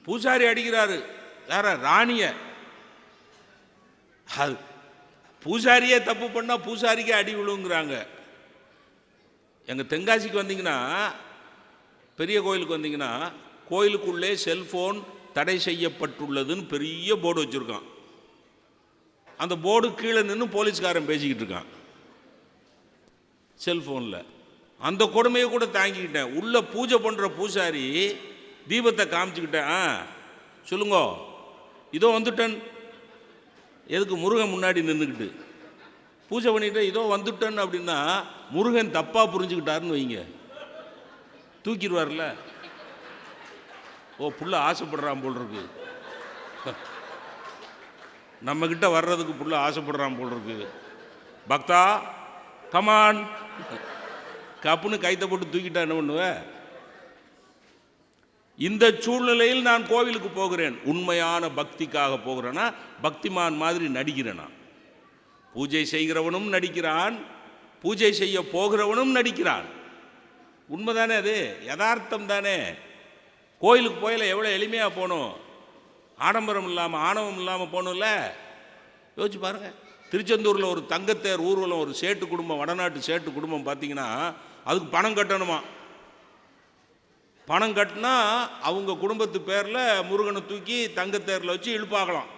பூசாரி அடிக்கிறாரு யார? ராணிய. பூசாரியே தப்பு பண்ணா பூசாரிக்கே அடி விழுங்கிறாங்க. எங்க தென்காசிக்கு வந்தீங்கன்னா, பெரிய கோயிலுக்கு வந்தீங்கன்னா, கோயிலுக்குள்ளே செல்போன் தடை செய்யப்பட்டுள்ளதுன்னு பெரிய போர்டு வச்சிருக்கான். அந்த போர்டு கீழே நின்று போலீஸ்காரன் பேசிக்கிட்டு இருக்கான் செல்போனில். அந்த கொடுமையை கூட தாங்கிக்கிட்டேன். உள்ள பூஜை பண்ணுற பூசாரி தீபத்தை காமிச்சுக்கிட்டேன். சொல்லுங்க, இதோ வந்துட்டேன். எதுக்கு? முருகன் முன்னாடி நின்றுக்கிட்டு பூஜை பண்ணிட்டு இதோ வந்துட்டேன் அப்படின்னா முருகன் தப்பாக புரிஞ்சுக்கிட்டாருன்னு வைங்க, தூக்கிடுவார்ல. ஓ, புள்ள ஆசைப்படுறான் போல் இருக்கு, நம்மக்கிட்ட வர்றதுக்கு புள்ள ஆசைப்படுறான் போல் இருக்கு, பக்தா கமான் கப்புன்னு கைத்தை போட்டு தூக்கிட்டா என்ன பண்ணுவ? இந்த சூழ்நிலையில் நான் கோவிலுக்கு போகிறேன். உண்மையான பக்திக்காக போகிறேன்னா, பக்திமான் மாதிரி நடிக்கிறேனா? பூஜை செய்கிறவனும் நடிக்கிறான், பூஜை செய்ய போகிறவனும் நடிக்கிறான். உண்மைதானே? அது யதார்த்தம் தானே. கோயிலுக்கு போயில எவ்வளோ எளிமையாக போகணும், ஆடம்பரம் இல்லாமல் ஆணவம் இல்லாமல் போகணும்ல. யோசிச்சு பாருங்கள். திருச்செந்தூரில் ஒரு தங்கத்தேர் ஊர்வலம், ஒரு சேட்டு குடும்பம், வடநாட்டு சேட்டு குடும்பம் பார்த்தீங்கன்னா அதுக்கு பணம் கட்டணுமா? பணம் கட்டினா அவங்க குடும்பத்து பேரில் முருகனை தூக்கி தங்கத்தேரில் வச்சு இழுப்பாகலாம்.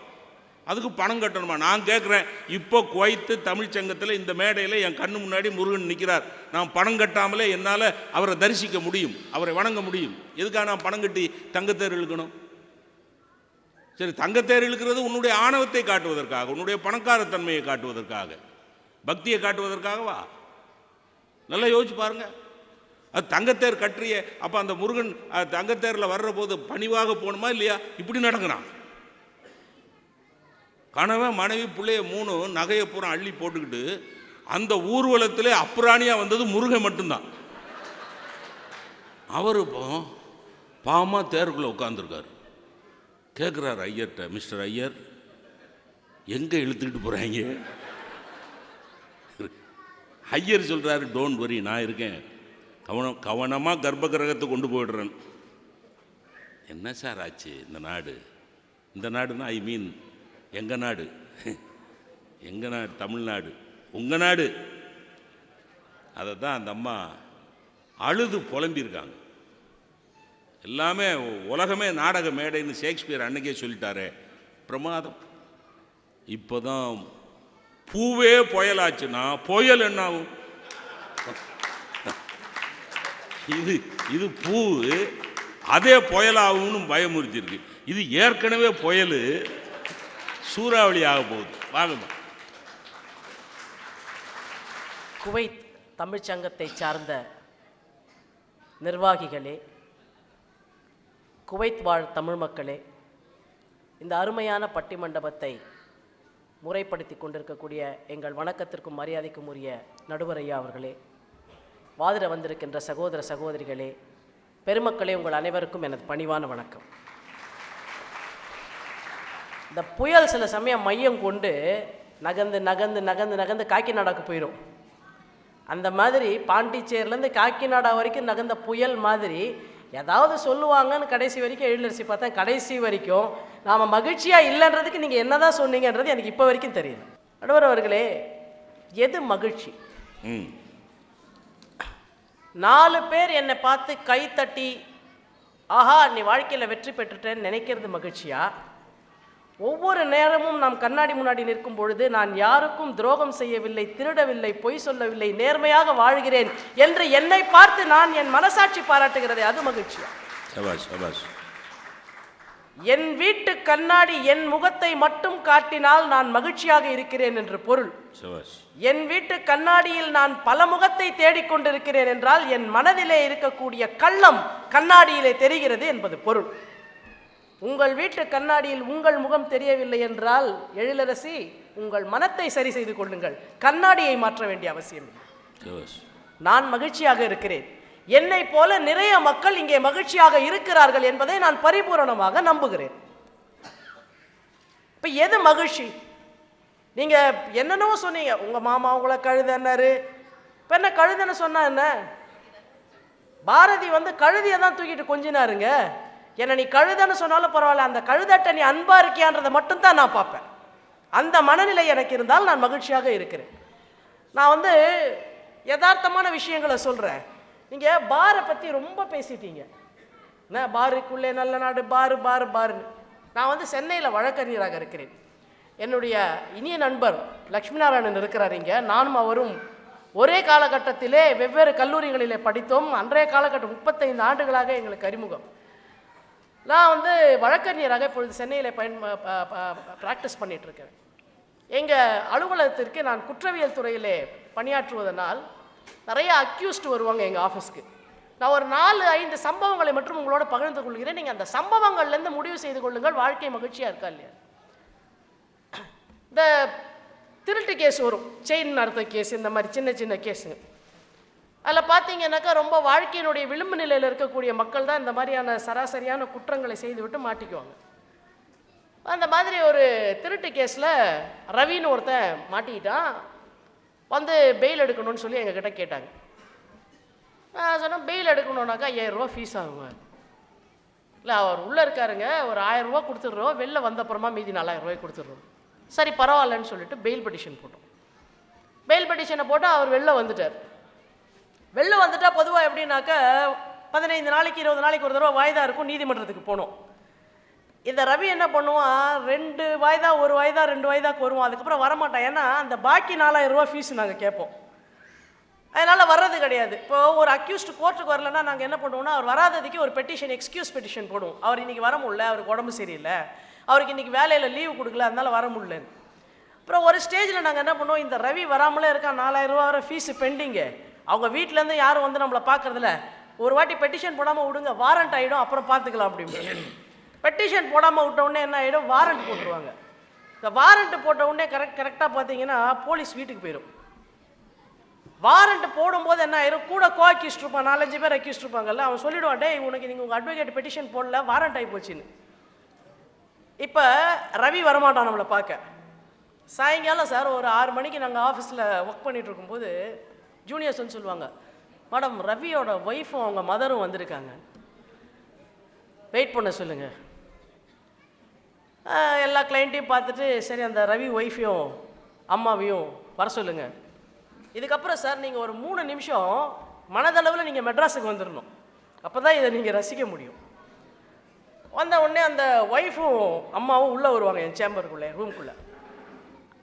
அதுக்கு பணம் கட்டணுமா? நான் கேட்குறேன், இப்போ குவைத்து தமிழ் சங்கத்தில் இந்த மேடையில் என் கண்ணு முன்னாடி முருகன் நிற்கிறார். நான் பணம் கட்டாமலே என்னால் அவரை தரிசிக்க முடியும், அவரை வணங்க முடியும். எதுக்காக நான் பணம் கட்டி தங்கத்தேர் இழுக்கணும்? சரி, தங்கத்தேர் இழுக்கிறது உன்னுடைய ஆணவத்தை காட்டுவதற்காக, உன்னுடைய பணக்காரத்தன்மையை காட்டுவதற்காக, பக்தியை காட்டுவதற்காகவா? நல்லா யோசிச்சு பாருங்க. அது தங்கத்தேர் கற்றிய அப்போ அந்த முருகன் தங்கத்தேரில் வர்ற போது பணிவாக போகணுமா இல்லையா? இப்படி நடக்கிறான். கணவன் மனைவி பிள்ளைய 3 நகையை பூரா அள்ளி போட்டுக்கிட்டு அந்த ஊர்வலத்தில் அப்புறாணியாக வந்தது முருகன் மட்டும்தான். அவர் இப்போ பாவமாக தேருக்குள்ளே உட்காந்துருக்கார். கேட்குறாரு ஐயர்கிட்ட, மிஸ்டர் ஐயர், எங்கே இழுத்துக்கிட்டு போகிறாங்க? ஐயர் சொல்கிறாரு, டோன்ட் வரி, நான் இருக்கேன், கவனமாக கர்ப்ப கிரகத்தை கொண்டு போயிடுறேன். என்ன சார் ஆச்சு இந்த நாடு? இந்த நாடுன்னா ஐ மீன் எங்கள் நாடு, எங்கள் நாடு தமிழ்நாடு, உங்கள் நாடு. அதை தான் அந்த அம்மா அழுது புலம்பியிருக்காங்க. எல்லாமே உலகமே நாடக மேடைன்னு ஷேக்ஸ்பியர் அன்னைக்கே சொல்லிட்டாரே, பிரமாதம். இப்போ தான் பூவே புயலாச்சுன்னா புயல் என்ன ஆகும்? இது பூ அதே புயலாகும்னு பயமுறுத்திருக்கு. இது ஏற்கனவே புயல் சூறாவளி ஆக போகுது. வாங்க. குவைத் தமிழ்ச்சங்கத்தை சார்ந்த நிர்வாகிகளே, குவைத் வாழ் தமிழ் மக்களே, இந்த அருமையான பட்டிமண்டபத்தை முறைப்படுத்தி கொண்டிருக்கக்கூடிய எங்கள் வணக்கத்திற்கும் மரியாதைக்கும் உரிய நடுவர் ஐயா அவர்களே, வாதிட வந்திருக்கின்ற சகோதர சகோதரிகளே, பெருமக்களே, உங்கள் அனைவருக்கும் எனது பணிவான வணக்கம். இந்த புயல் சில சமயம் மையம் கொண்டு நகர்ந்து நகர்ந்து நகர்ந்து நகர்ந்து காக்கிநாடாவுக்கு போயிடும். அந்த மாதிரி பாண்டிச்சேரியிலேருந்து காக்கிநாடா வரைக்கும் நகர்ந்த புயல் மாதிரி ஏதாவது சொல்லுவாங்கன்னு கடைசி வரைக்கும் எழுநரிசி பார்த்தேன். கடைசி வரைக்கும் நாம் மகிழ்ச்சியாக இல்லைன்றதுக்கு நீங்கள் என்ன தான் சொன்னீங்கன்றது எனக்கு இப்போ வரைக்கும் தெரியல. நடுவர் அவர்களே, எது மகிழ்ச்சி? 4 பேர் என்னை பார்த்து கை தட்டி ஆஹா நீ வாழ்க்கையில் வெற்றி பெற்றுட்டேன்னு நினைக்கிறது மகிழ்ச்சியா? ஒவ்வொரு நேரமும் நாம் கண்ணாடி முன்னாடி நிற்கும் பொழுது நான் யாருக்கும் துரோகம் செய்யவில்லை, திருடவில்லை, பொய் சொல்லவில்லை, நேர்மையாக வாழ்கிறேன் என்று என்னை பார்த்து நான் என் மனசாட்சி பாராட்டுகிறதே, அது மகிழ்ச்சியா? என் வீட்டு கண்ணாடி என் முகத்தை மட்டும் காட்டினால் நான் மகிழ்ச்சியாக இருக்கிறேன் என்று பொருள். என் வீட்டு கண்ணாடியில் நான் பல முகத்தை தேடிக்கொண்டிருக்கிறேன் என்றால் என் மனதிலே இருக்கக்கூடிய கள்ளம் கண்ணாடியிலே தெரிகிறது என்பது பொருள். உங்கள் வீட்டு கண்ணாடியில் உங்கள் முகம் தெரியவில்லை என்றால் எழிலரசி, உங்கள் மனத்தை சரி செய்து கொள்ளுங்கள், கண்ணாடியை மாற்ற வேண்டிய அவசியம் இல்லை. நான் மகிழ்ச்சியாக இருக்கிறேன், என்னை போல நிறைய மக்கள் இங்கே மகிழ்ச்சியாக இருக்கிறார்கள் என்பதை நான் பரிபூரணமாக நம்புகிறேன். இப்ப எது மகிழ்ச்சி? நீங்க என்னென்னவோ சொன்னீங்க. உங்க மாமா உங்களை கழுதன்னாரு. இப்ப என்ன கழுதன்னு சொன்னா என்ன? பாரதி கழுதியை தான் தூக்கிட்டு கொஞ்சினாருங்க. என்ன நீ கழுதன்னு சொன்னாலும் பரவாயில்ல, அந்த கழுதட்ட நீ அன்பா இருக்கியான்றதை மட்டும்தான் நான் பார்ப்பேன். அந்த மனநிலை எனக்கு இருந்தால் நான் மகிழ்ச்சியாக இருக்கிறேன். நான் யதார்த்தமான விஷயங்களை சொல்றேன். நீங்க பாரை பத்தி ரொம்ப பேசிட்டீங்க. என்ன பாருக்குள்ளே நல்ல நாடு, பாரு பாரு பாருன்னு. நான் சென்னையில் வழக்கறிஞராக இருக்கிறேன். என்னுடைய இனிய நண்பர் லக்ஷ்மி நாராயணன் இருக்கிறார் இங்கே. நானும் அவரும் ஒரே காலகட்டத்திலே வெவ்வேறு கல்லூரிகளிலே படித்தோம். அன்றைய காலகட்டம் 35 ஆண்டுகளாக எங்களுக்கு அறிமுகம். நான் வழக்கறிஞராக இப்பொழுது சென்னையில் ப்ராக்டிஸ் பண்ணிட்டு இருக்கிறேன். எங்கள் அலுவலகத்திற்கு நான் குற்றவியல் துறையிலே பணியாற்றுவதனால் நிறைய அக்யூஸ்ட் வருவாங்க எங்கள் ஆஃபீஸ்க்கு. நான் ஒரு 4-5 சம்பவங்களை மட்டும் உங்களோட பகிர்ந்து கொள்கிறேன். நீங்கள் அந்த சம்பவங்கள்லேருந்து முடிவு செய்து கொள்ளுங்கள் வாழ்க்கை மகிழ்ச்சியாக இருக்கா இல்லையா. இந்த திருட்டு கேஸ் வரும், செயின் நடத்த கேஸ், இந்த மாதிரி சின்ன சின்ன கேஸுங்க. அதில் பார்த்தீங்கன்னாக்கா ரொம்ப வாழ்க்கையினுடைய விளிம்பு நிலையில் இருக்கக்கூடிய மக்கள் தான் இந்த மாதிரியான சராசரியான குற்றங்களை செய்துவிட்டு மாட்டிக்குவாங்க. அந்த மாதிரி ஒரு திருட்டு கேஸில் ரவின்னு ஒருத்தன் மாட்டிக்கிட்டான். பெயில் எடுக்கணும்னு சொல்லி எங்ககிட்ட கேட்டாங்க. நான் சொன்னேன், பெயில் எடுக்கணுன்னாக்கா 5000 ரூபா ஃபீஸ் ஆகுங்க. இல்லை, அவர் உள்ளே இருக்காருங்க, ஒரு 1000 ரூபா கொடுத்துட்றோம், வெளில வந்தப்புறமா மீதி 4000 ரூபாய் கொடுத்துட்றோம். சரி பரவாயில்லன்னு சொல்லிட்டு பெயில் பெட்டிஷன் போட்டோம். பெயில் பெட்டிஷனை போட்டால் அவர் வெளில வந்துட்டார். வெளில வந்துட்டால் பொதுவாக எப்படின்னாக்கா 15 நாளைக்கு 20 நாளைக்கு ஒரு தடவை வாய்தா இருக்கும், நீதிமன்றத்துக்கு போகணும். இந்த ரவி என்ன பண்ணுவான், 2 வாய்தா 1 வாய்தா 2 வாய்தாக்கு வருவான். அதுக்கப்புறம் வரமாட்டான். ஏன்னா அந்த பாக்கி 4000 ரூபா ஃபீஸ் நாங்கள் கேட்போம், அதனால் வர்றது கிடையாது. இப்போ ஒரு அக்யூஸ்டு கோர்ட்டுக்கு வரலன்னா நாங்கள் என்ன பண்ணுவோம்னா, அவர் வராததுக்கு ஒரு பெட்டிஷன், எக்ஸ்கியூஸ் பெட்டிஷன் போடுவோம். அவர் இன்றைக்கி வர முடியல, அவருக்கு உடம்பு சரியில்லை, அவருக்கு இன்றைக்கி வேலையில் லீவு கொடுக்கல, அதனால வர முடியலன்னு. அப்புறம் ஒரு ஸ்டேஜில் நாங்கள் என்ன பண்ணுவோம், இந்த ரவி வராமலே இருக்கா, 4000 ரூபா வர ஃபீஸு பெண்டிங்கு, அவங்க வீட்டிலேருந்து யாரும் வந்து நம்மளை பார்க்குறதில்ல, ஒரு வாட்டி பெட்டிஷன் போடாமல் விடுங்க, வாரண்ட் ஆகிடும், அப்புறம் பார்த்துக்கலாம் அப்படின்னு. பெட்டிஷன் போடாமல் விட்ட உடனே என்ன ஆகிடும், வாரண்ட் போட்டுருவாங்க. இந்த வாரண்ட் போட்ட உடனே கரெக்டாக பார்த்தீங்கன்னா போலீஸ் வீட்டுக்கு போயிடும். வாரண்ட் போடும்போது என்ன ஆயிரும், கூட அக்யூஸ்ட் இருப்பான், 4-5 பேர் அக்யூஸ்ட் இருப்பாங்கல்ல, அவன் சொல்லிடுவான், டே உனக்கு நீங்கள் உங்கள் அட்வொகேட் பெட்டிஷன் போடல, வாரண்ட் ஆகி போச்சுன்னு. இப்போ ரவி வரமாட்டான் நம்மளை பார்க்க. சாயங்காலம் சார் ஒரு 6 மணிக்கு நாங்கள் ஆஃபீஸில் ஒர்க் பண்ணிட்டு இருக்கும்போது ஜூனியர்ஸ் வந்து சொல்லுவாங்க, மேடம் ரவியோட ஒய்ஃபும் அவங்க மதரும் வந்திருக்காங்க, வெயிட் பண்ண சொல்லுங்கள். எல்லா கிளைண்ட்டையும் பார்த்துட்டு சரி அந்த ரவி ஒய்ஃபையும் அம்மாவையும் வர சொல்லுங்கள். இதுக்கப்புறம் சார் நீங்கள் ஒரு 3 நிமிஷம் மனதளவில் நீங்கள் மெட்ராஸுக்கு வந்துடணும், அப்போ தான் இதை நீங்கள் ரசிக்க முடியும். வந்த உடனே அந்த ஒய்ஃபும் அம்மாவும் உள்ளே வருவாங்க என் சேம்பருக்குள்ளே, ரூம்குள்ளே.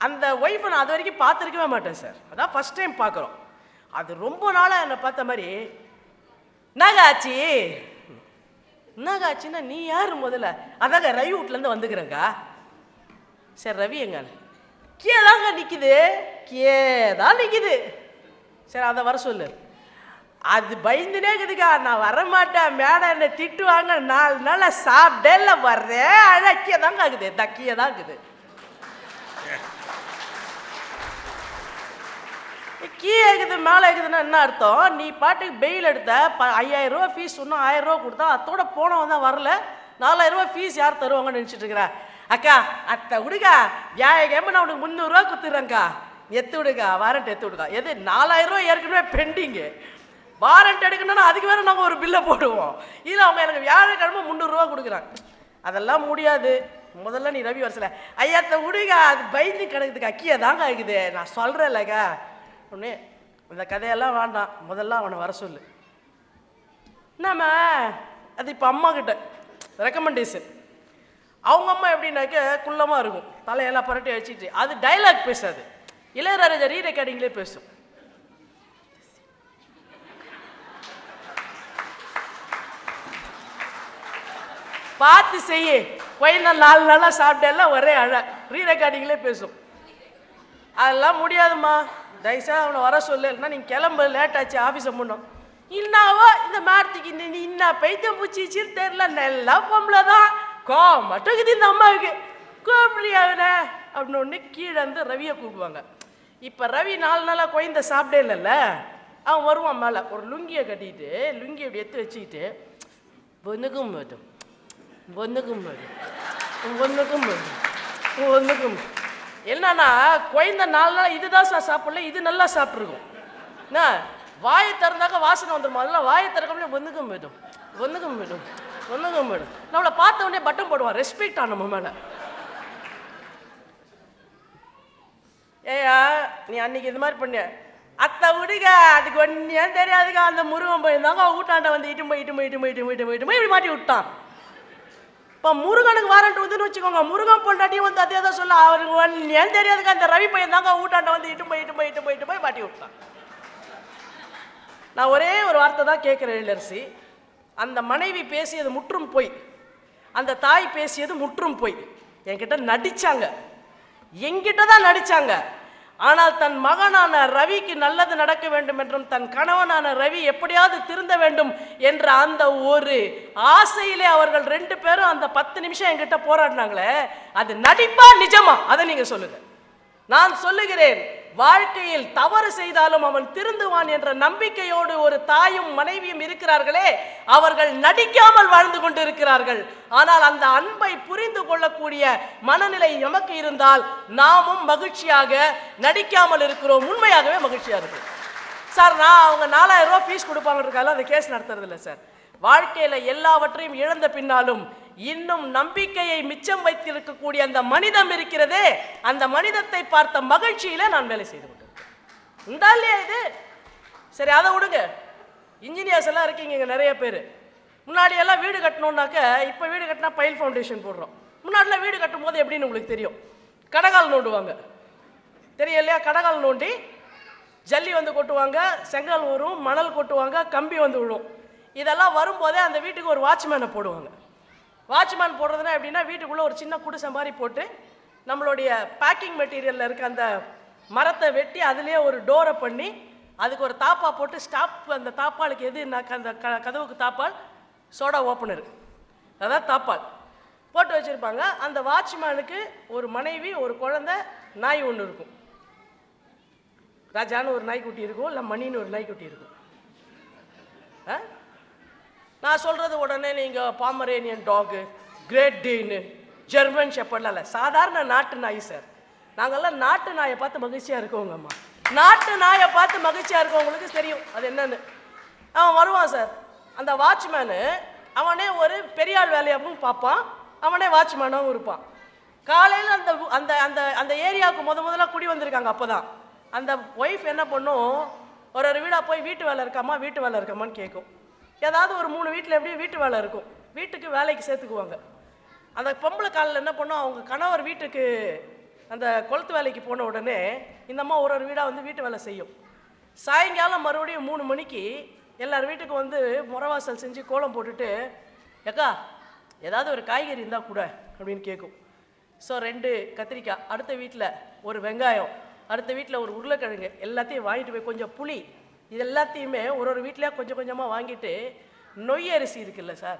அந்த ஒய்ஃபை நான் அது வரைக்கும் பார்த்துருக்கவே மாட்டேன் சார், அதான் ஃபஸ்ட் டைம் பார்க்குறோம். அது ரொம்ப நாளாக என்னை பார்த்த மாதிரி, என்னகாச்சி என்னகாச்சின்னா நீ யார் முதல்ல, அதாங்க ரவி வீட்லேருந்து வந்துக்கிறேங்க. சரி ரவி எங்க, கேதாங்க நிற்கிது, கேதான் நிற்கிது, சரி அதை வர சொல்லு. அது பயந்துனே இருக்குதுக்கா, நான் வரமாட்டேன், மேடம் என்னை திட்டுவாங்க, 4 நாள் சாப்பிடல வர்றேன், அழக்கிய தாங்க ஆகுது, தக்கிய தான் இருக்குது. கீழே இருக்குது மேலே இருக்குதுன்னா என்ன அர்த்தம், நீ பாட்டுக்கு பெயில் எடுத்த 5000 ரூபா ஃபீஸ், இன்னும் 1000 ரூபா கொடுத்தா, அதோட போனவன் தான் வரல, 4000 ரூபா ஃபீஸ் யார் தருவாங்கன்னு நினச்சிட்டு இருக்கிற. அக்கா அத்தை விடுக்கா, வியாழக்கிழமை நான் உனக்கு 300 ரூபா கொடுத்துட்றேங்க்கா, எத்து விடுக்கா, வாரண்ட் எத்து விடுக்கா. எது 4000 ரூபா ஏற்கனவே பெண்டிங்கு, வாரண்ட் எடுக்கணும்னா அதுக்கு வேறு நாங்கள் ஒரு பில்லை போடுவோம், இதில் அவங்க எனக்கு வியாழக்கிழமை 300 ரூபா கொடுக்குறாங்க. அதெல்லாம் முடியாது, முதல்ல நீ ரவி வரல, ஐயாத்த விடுக்கா, அது பயந்து கிடக்குதுக்கா, அக்கியா தாங்க ஆகுது, நான் சொல்கிறேன்லக்கா. ஒன்று இந்த கதையெல்லாம் வேண்டாம், முதல்ல அவனை வர சொல்லு. நம்ம அது இப்போ அம்மா கிட்ட ரெக்கமெண்டேஷன், அவங்க அம்மா எப்படின்னாக்க குள்ளமாக இருக்கும், தலையெல்லாம் புரட்டி வச்சுட்டு, அது டைலாக் பேசாது, இளையராஜா ரீ ரெக்கார்டிங்லேயே பேசும். பார்த்து செய்ய குழந்தை 4 நாளாக சாப்பிட்டெல்லாம் ஒரே அழ, ரீ ரெக்கார்டிங்லேயே பேசும். அதெல்லாம் முடியாதுமா, தயவுசெய்து அவனை வர சொல்லு, இல்லைன்னா நீங்கள் கிளம்பு, லேட் ஆச்சு ஆஃபீஸை முன்னோம். இன்னாவோ இந்த மார்த்திக்கு நீ இன்னா பைத்தியம் பூச்சிச்சின்னு தெரில, நல்லா பொம்பளை தான், மட்டும் இருக்குது இந்த அம்மாவுக்கு, கூப்பிடுறியாவனே அப்படின்னு ஒன்று கீழே வந்து ரவியை கூப்பிடுவாங்க. இப்போ ரவி 4 நாளாக குழந்தை சாப்பிட்டே இல்லைல்ல, அவன் வருவான் மேலே, ஒரு லுங்கியை கட்டிட்டு லுங்கி அப்படி எடுத்து வச்சுக்கிட்டு, ஒன்றுக்கும் மாட்டோம் ஒன்றுக்கும் மாட்டோம் ஒன்றுக்கும் மாட்டோம் ஒன்றுக்கும். என்னன்னா குழந்தை 4 நாள் இதுதான் சாப்பிடல, இது நல்லா சாப்பிட்ருக்கும். என்ன வாயை திறந்தாக்க வாசனை வந்துடும், அதெல்லாம் வாயை திறக்கமே ஒன்றுக்கும் போய்டும் ஒன்றுக்கும் போய்டும் ஒன்றுக்கும் போய்டும். நம்மளை பார்த்த உடனே பட்டம் போடுவான், ரெஸ்பெக்ட் ஆன நம்ம மேலே. ஏயா நீ அன்னைக்கு இது மாதிரி பண்ண, அத்தை விடுங்க, அதுக்கு ஒன்றையே தெரியாதுக்கா, அந்த முருகன் போயிருந்தாங்க, அவன் வீட்டாண்ட வந்து இட்டு இப்படி மாட்டி விட்டான். இப்போ முருகனுக்கு வாரண்ட் வந்துன்னு வச்சுக்கோங்க, முருகன் பொண்டாட்டியும் வந்து அதே தான் சொல்ல, அவருக்கு ஒன்றையே தெரியாதுக்கா, அந்த ரவி பையன் தாங்க வீட்டாண்ட வந்து இட்டு போய் மாட்டி விட்டான். நான் ஒரே ஒரு வார்த்தை தான் கேட்குறேன் இளரசி, அந்த மனைவி பேசியது முற்றும் போய், அந்த தாய் பேசியது முற்றும் போய். என்கிட்ட நடிச்சாங்க, என்கிட்ட தான் நடிச்சாங்க. ஆனால் தன் மகனான ரவிக்கு நல்லது நடக்க வேண்டும் என்றும், தன் கணவனான ரவி எப்படியாவது திருந்த வேண்டும் என்ற அந்த ஒரு ஆசையிலே அவர்கள் 2 பேரும் அந்த 10 நிமிஷம் என்கிட்ட போராடினாங்களே, அது நடிப்பா நிஜமா? அதை நீங்க சொல்லுங்க. நான் சொல்லுகிறேன், வாழ்க்கையில் தவறு செய்தாலும் அவன் திருந்துவான் என்ற நம்பிக்கையோடு ஒரு தாயும் மனைவியும் இருக்கிறார்களே, அவர்கள் நடிக்காமல் வாழ்ந்து கொண்டு இருக்கிறார்கள். ஆனால் அந்த அன்பை புரிந்து கொள்ளக்கூடிய மனநிலை நமக்கு இருந்தால் நாமும் மகிழ்ச்சியாக நடிக்காமல் இருக்கிறோம், உண்மையாகவே மகிழ்ச்சியாக இருக்கு. சார் நான் அவங்க 4000 ரூபா ஃபீஸ் கொடுப்பாங்கன்றதுக்காக அந்த கேஸ் நடத்துறது இல்லை சார். வாழ்க்கையில் எல்லாவற்றையும் இழந்த பின்னாலும் இன்னும் நம்பிக்கையை மிச்சம் வைத்திருக்கக்கூடிய அந்த மனிதம் இருக்கிறதே, அந்த மனிதத்தை பார்த்த மகிழ்ச்சியில நான் வேலை செய்து கொண்டிருக்கேன். உண்டா இல்லையா இது? சரி அதை விடுங்க, இன்ஜினியர்ஸ் எல்லாம் இருக்கீங்க இங்கே நிறைய பேர். முன்னாடி எல்லாம் வீடு கட்டணுன்னாக்க, இப்போ வீடு கட்டினா பைல் ஃபவுண்டேஷன் போடுறோம். முன்னாடிலாம் வீடு கட்டும் போது எப்படின்னு உங்களுக்கு தெரியும், கடகால் நோண்டுவாங்க, தெரியும் இல்லையா? கடகால் நோண்டி ஜல்லி வந்து கொட்டுவாங்க, செங்கல் வரும், மணல் கொட்டுவாங்க, கம்பி வந்து விழும். இதெல்லாம் வரும்போதே அந்த வீட்டுக்கு ஒரு வாட்ச்மேனை போடுவாங்க. வாட்ச்மேன் போடுறதுனா எப்படின்னா, வீட்டுக்குள்ளே ஒரு சின்ன குடிசை மாதிரி போட்டு நம்மளுடைய பேக்கிங் மெட்டீரியலில் இருக்க அந்த மரத்தை வெட்டி அதுலேயே ஒரு டோரை பண்ணி அதுக்கு ஒரு தாப்பா போட்டு ஸ்டாப், அந்த தாப்பாளுக்கு எதுனாக்க அந்த கதவுக்கு தாப்பால் சோடா ஓப்பனர், அதான் தாப்பால் போட்டு வச்சுருப்பாங்க. அந்த வாட்ச்மேனுக்கு ஒரு மனைவி, ஒரு குழந்தை, நாய் ஒன்று இருக்கும். ராஜான்னு ஒரு நாய்க்குட்டி இருக்கும், இல்லை மணின்னு ஒரு நாய்க்குட்டி இருக்கும். நான் சொல்கிறது உடனே நீங்கள் பாமரேனியன் டாகு, கிரேட் டீனு, ஜெர்மன் ஷெப்பர்ட்லாம் இல்லை, சாதாரண நாட்டு நாய் சார். நாங்கள்லாம் நாட்டு நாயை பார்த்து மகிழ்ச்சியாக இருக்கோங்க அம்மா. நாட்டு நாயை பார்த்து மகிழ்ச்சியாக இருக்கவங்களுக்கு தெரியும் அது என்னன்னு. அவன் வருவான் சார், அந்த வாட்ச்மேனு அவனே ஒரு பெரியாள் வேலையாகவும் பார்ப்பான், அவனே வாட்ச்மேனாகவும் இருப்பான். காலையில் அந்த அந்த அந்த அந்த ஏரியாவுக்கு முதல்ல குடி வந்திருக்காங்க. அப்போ தான் அந்த ஒய்ஃப் என்ன பண்ணும், ஒரு வீடாக போய் வீட்டு வேலை இருக்காமா, வீட்டு வேலை இருக்காமான்னு கேட்கும். ஏதாவது ஒரு 3 வீட்டில் எப்படியும் வீட்டு வேலை இருக்கும், வீட்டுக்கு வேலைக்கு சேர்த்துக்குவாங்க. அந்த பொம்பளை காலில் என்ன பண்ணும், அவங்க கணவர் வீட்டுக்கு அந்த கொளுத்து வேலைக்கு போன உடனே இந்த அம்மா ஒரு வீடாக வந்து வீட்டு வேலை செய்யும். சாயங்காலம் மறுபடியும் 3 மணிக்கு எல்லார் வீட்டுக்கு வந்து முறவாசல் செஞ்சு கோலம் போட்டுட்டு, ஏக்கா ஏதாவது ஒரு காய்கறி இருந்தால் கூட அப்படின்னு கேட்கும். ஸோ 2 கத்திரிக்காய், அடுத்த வீட்டில் ஒரு வெங்காயம், அடுத்த வீட்டில் ஒரு உருளைக்கிழங்கு, எல்லாத்தையும் வாங்கிட்டு போய் கொஞ்சம் புளி, இது எல்லாத்தையுமே ஒரு வீட்டிலையாக கொஞ்சம் கொஞ்சமாக வாங்கிட்டு நொய் அரிசி இருக்குல்ல சார்,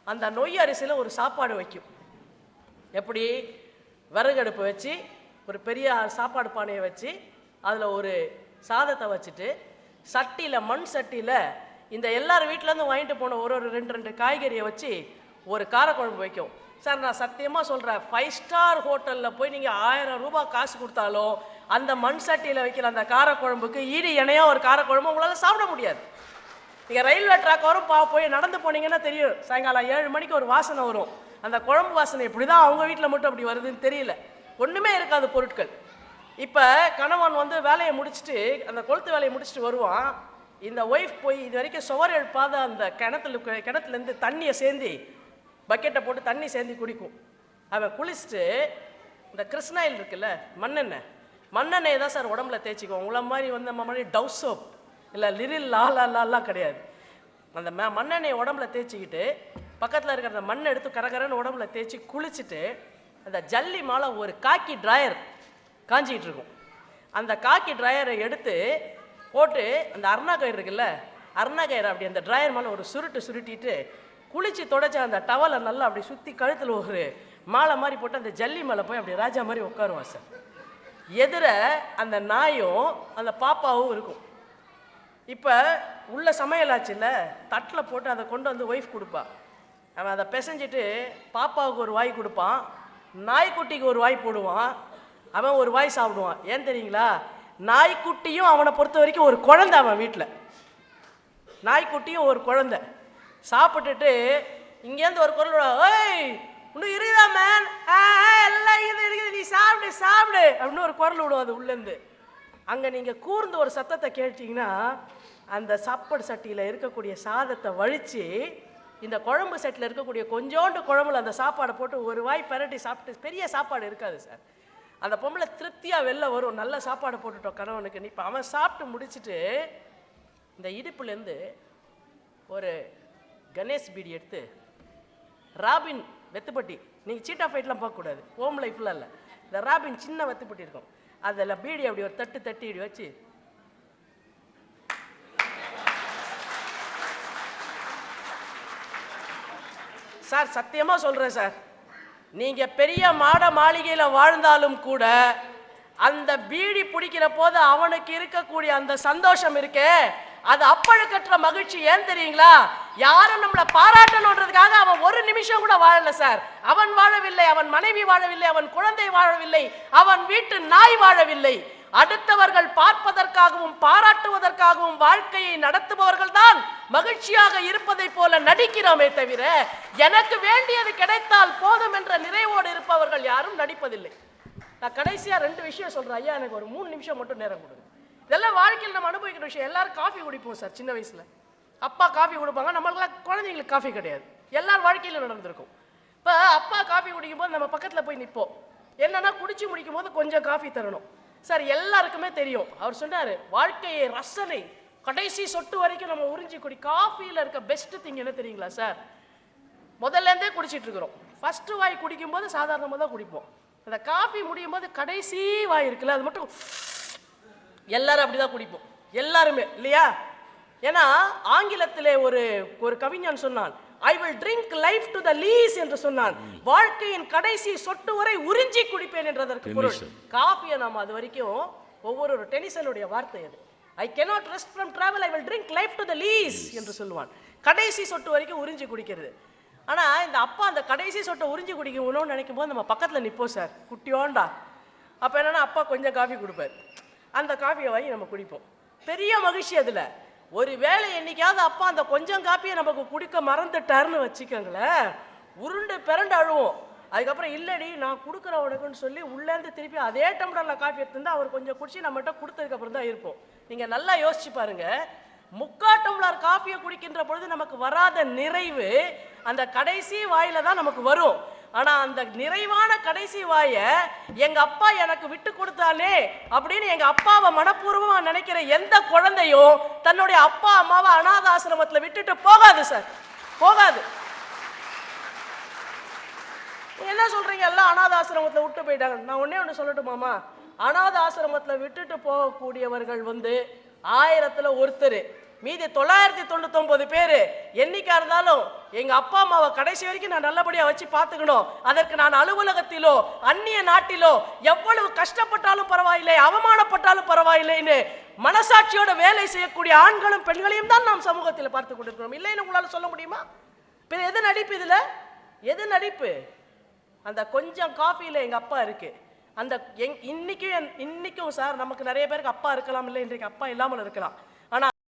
அந்த நொய் அரிசியில் ஒரு சாப்பாடு வைக்கும். எப்படி, விறகடுப்பு வச்சு ஒரு பெரிய சாப்பாடு பானையை வச்சு அதில் ஒரு சாதத்தை வச்சுட்டு சட்டியில், மண் சட்டியில் இந்த எல்லார் வீட்டிலேருந்து வாங்கிட்டு போன ஒரு 2 காய்கறியை வச்சு ஒரு காரக்குழம்பு வைக்கும். சார் நான் சத்தியமாக சொல்கிறேன், 5 ஸ்டார் ஹோட்டலில் போய் நீங்கள் 1000 ரூபாய் காசு கொடுத்தாலும் அந்த மண் சட்டியில் வைக்கிற அந்த காரக்குழம்புக்கு ஈடு இணையாக ஒரு காரக்குழம்பு உங்களால் சாப்பிட முடியாது. நீங்கள் ரயில்வே ட்ராக் வரும் போய் நடந்து போனீங்கன்னா தெரியும், சாயங்காலம் 7 மணிக்கு ஒரு வாசனை வரும். அந்த குழம்பு வாசனை எப்படி தான் அவங்க வீட்டில் மட்டும் அப்படி வருதுன்னு தெரியல, ஒன்றுமே இருக்காது பொருட்கள். இப்போ கணவன் வந்து வேலையை முடிச்சுட்டு, அந்த கொளுத்து வேலையை முடிச்சுட்டு வருவான். இந்த ஒய்ஃப் போய் இது வரைக்கும் சுவர் எழுப்பாத அந்த கிணத்துலேருந்து தண்ணியை சேர்ந்து பக்கெட்டை போட்டு தண்ணி சேர்ந்து குடிக்கும். அவன் குளிச்சுட்டு இந்த கிருஷ்ணாயில் இருக்குல்ல, மண்ணெண்ணெய் தான் சார் உடம்புல தேய்ச்சிக்குவோம். உங்களை மாதிரி வந்து நம்ம மாதிரி டவ் சோப் இல்லை லிரில் லாலாம் கிடையாது. அந்த மண்ணெண்ணெயை உடம்புல தேய்ச்சிக்கிட்டு பக்கத்தில் இருக்கிற அந்த மண்ணை எடுத்து கரகரன்னு உடம்புல தேய்ச்சி குளிச்சுட்டு அந்த ஜல்லி மேலே ஒரு காக்கி ட்ராயர் காஞ்சிக்கிட்டு இருக்கும். அந்த காக்கி ட்ராயரை எடுத்து போட்டு அந்த அருணா கயிறு இருக்குல்ல, அருணா கயிறு அப்படி அந்த ட்ராயர் மேலே ஒரு சுருட்டிட்டு குளிச்சு தொடச்ச அந்த டவலை நல்லா அப்படி சுற்றி கழுத்தில் ஒரு மாலை மாதிரி போட்டு அந்த ஜல்லி மேலே போய் அப்படி ராஜா மாதிரி உட்காருவான் சார். எதிர அந்த நாயும் அந்த பாப்பாவும் இருக்கும். இப்போ உள்ள சமையலாச்சுல்ல, தட்டில் போட்டு அதை கொண்டு வந்து ஒய்ஃப் கொடுப்பா. அவன் அதை பிசைஞ்சிட்டு பாப்பாவுக்கு ஒரு வாய் கொடுப்பான், நாய்க்குட்டிக்கு ஒரு வாய் போடுவான், அவன் ஒரு வாய் சாப்பிடுவான். ஏன் தெரியுங்களா, நாய்க்குட்டியும் அவனை பொறுத்த வரைக்கும் ஒரு குழந்தை. அவன் வீட்டில் நாய்க்குட்டியும் ஒரு குழந்தை. சாப்பிட்டுட்டு இங்கேருந்து ஒரு குரல், ஏய் இன்னும் இருக்குதா மேன், எல்லாம் இருக்குது, நீ சாப்பிடு அப்படின்னு ஒரு குரல் விடும் அது உள்ளேருந்து. அங்கே நீங்கள் கூர்ந்து ஒரு சத்தத்தை கேட்டீங்கன்னா அந்த சாப்பாடு சட்டியில் இருக்கக்கூடிய சாதத்தை வழித்து இந்த குழம்பு செட்டில் இருக்கக்கூடிய கொஞ்சோண்டு குழம்புல அந்த சாப்பாடை போட்டு ஒரு வாய் பரட்டி சாப்பிட்டு, பெரிய சாப்பாடு இருக்காது சார், அந்த பொம்பளை திருப்தியாக வெளில வரும். நல்ல சாப்பாடை போட்டுட்டோம் கணவனுக்கு. இப்போ அவன் சாப்பிட்டு முடிச்சுட்டு இந்த இடுப்புலேருந்து ஒரு கணேஷ் பீடி எடுத்து, ராபின் வெத்துப்பட்டி, நீங்கள் சீட்டா ஃபைட்லாம் பார்க்கக்கூடாது, ஹோம் லைஃப்லாம் இல்லை, இந்த ராபின் சின்ன வெத்துப்பட்டி இருக்கும், அதில் பீடி அப்படி ஒரு தட்டி இப்படி வச்சு சார் சத்தியமாக சொல்கிறேன் சார், நீங்கள் பெரிய மாட மாளிகையில் வாழ்ந்தாலும் கூட அந்த பீடி பிடிக்கிற போது அவனுக்கு இருக்கக்கூடிய அந்த சந்தோஷம் இருக்கே, அது அப்பழுக்கற்ற மகிழ்ச்சி. ஏன் தெரியுங்களா, யாரும் நம்மளை பாராட்டணுன்றதுக்காக அவன் ஒரு நிமிஷம் கூட வாழல சார். அவன் வாழவில்லை, அவன் மனைவி வாழவில்லை, அவன் குழந்தை வாழவில்லை, அவன் வீட்டு நாய் வாழவில்லை. அடுத்தவர்கள் பார்ப்பதற்காகவும் பாராட்டுவதற்காகவும் வாழ்க்கையை நடத்துபவர்கள் தான் மகிழ்ச்சியாக இருப்பதை போல நடிக்கிறோமே தவிர, எனக்கு வேண்டியது கிடைத்தால் போதும் என்ற நிறைவோடு இருப்பவர்கள் யாரும் நடிப்பதில்லை. நான் கடைசியாக 2 விஷயம் சொல்கிறேன் ஐயா, எனக்கு ஒரு 3 நிமிஷம் மட்டும் நேரம் கொடுங்க. இதெல்லாம் வாழ்க்கையில் நம்ம அனுபவிக்கிற விஷயம். எல்லாரும் காஃபி குடிப்போம் சார் சின்ன வயசில். அப்பா காஃபி கொடுப்பாங்க, நம்மளுக்குலாம் குழந்தைங்களுக்கு காஃபி கிடையாது. எல்லார் வாழ்க்கையிலும் நடந்திருக்கும். இப்போ அப்பா காஃபி குடிக்கும் போது நம்ம பக்கத்தில் போய் நிற்போம். என்னன்னா குடிச்சு முடிக்கும் போது கொஞ்சம் காஃபி தரணும் சார். எல்லாருக்குமே தெரியும். அவர் சொன்னார், வாழ்க்கையை ரசனை கடைசி சொட்டு வரைக்கும் நம்ம உறிஞ்சி குடி. காஃபியில் இருக்க பெஸ்ட் திங் என்ன தெரியுங்களா சார்? முதல்லேருந்தே குடிச்சிட்டு இருக்கிறோம். ஃபர்ஸ்ட் வாய் குடிக்கும் போது சாதாரணமாக தான் குடிப்போம். அந்த காஃபி முடியும் போது கடைசி வாய் இருக்குல்ல, அது மட்டும் எல்லாரும் அப்படிதான் குடிப்போம், எல்லாருமே இல்லையா? ஏன்னா ஆங்கிலத்திலே ஒரு கவிஞன் சொன்னான், I will drink life to the lees என்று சொன்னான். வாழ்க்கையின் கடைசி சொட்டு வரை உறிஞ்சி குடிப்பேன் என்றதற்கு பொருள். காஃபியை நாம் அது வரைக்கும் ஒவ்வொரு டெனிசனுடைய வார்த்தை அது. ஐ cannot rest from travel, I will drink life to the lees என்று சொல்லுவான். கடைசி சொட்டு வரைக்கும் உறிஞ்சி குடிக்கிறது. ஆனா இந்த அப்பா அந்த கடைசி சொட்டை உறிஞ்சி குடிக்கணும்னு நினைக்கும் போது நம்ம பக்கத்துல நிப்போம் சார், குட்டியோண்டா. அப்ப என்னன்னா அப்பா கொஞ்சம் காஃபி கொடுப்பாரு, அந்த காஃபியை வாங்கி நம்ம குடிப்போம். பெரிய மகிழ்ச்சி அதுல. ஒரு வேளை என்னைக்காவது அப்பா அந்த கொஞ்சம் காப்பியை நமக்கு குடிக்க மறந்துட்டாருன்னு வச்சுக்கோங்களேன், உருண்டு பிறண்டு அழுவோம். அதுக்கப்புறம் இல்லடி நான் கொடுக்குறேன் உனக்குன்னு சொல்லி உள்ளேருந்து திருப்பி அதே டம்ளரில் காஃபி எடுத்துருந்தா அவர் கொஞ்சம் குடிச்சு நம்மகிட்ட கொடுத்ததுக்கு அப்புறம் தான் இருப்போம். நீங்கள் நல்லா யோசிச்சு பாருங்க, 3/4 டம்ளர் காஃபியை குடிக்கின்ற பொழுது நமக்கு வராத நிறைவு அந்த கடைசி வாயில தான் நமக்கு வரும். ஆனா அந்த நிறைவான கடைசி வாயை எங்க அப்பா எனக்கு விட்டு கொடுத்தானே அப்படின்னு எங்க அப்பாவை மனப்பூர்வமா நினைக்கிற எந்த குழந்தையும் தன்னுடைய அப்பா அம்மாவை அனாத ஆசிரமத்தில் விட்டுட்டு போகாது சார், போகாது. என்ன சொல்றீங்க எல்லாம் அனாத ஆசிரமத்தில் விட்டு போயிட்டாங்க? நான் ஒன்னே ஒன்று சொல்லட்டுமாமா, அனாத ஆசிரமத்தில் விட்டுட்டு போகக்கூடியவர்கள் 1000ல் ஒருத்தர், மீதி 999 பேர் என்னைக்கா இருந்தாலும் எங்க அப்பா அம்மாவை கடைசி வரைக்கும் நான் நல்லபடியா வச்சு பார்த்துக்கணும், அதற்கு நான் அலுவலகத்திலோ அந்நிய நாட்டிலோ எவ்வளவு கஷ்டப்பட்டாலும் பரவாயில்லை, அவமானப்பட்டாலும் பரவாயில்லைன்னு மனசாட்சியோட வேலை செய்யக்கூடிய ஆண்களும் பெண்களையும் தான் நாம் சமூகத்தில் பார்த்து கொண்டிருக்கிறோம். இல்லைன்னு உங்களால சொல்ல முடியுமா? எது நடிப்பு இதுல? எது நடிப்பு? அந்த கொஞ்சம் காஃபியில் எங்கள் அப்பா இருக்கு. அந்த இன்னைக்கும் சார் நமக்கு நிறைய பேருக்கு அப்பா இருக்கலாம், இல்லை இன்றைக்கு அப்பா இல்லாமல் இருக்கலாம்.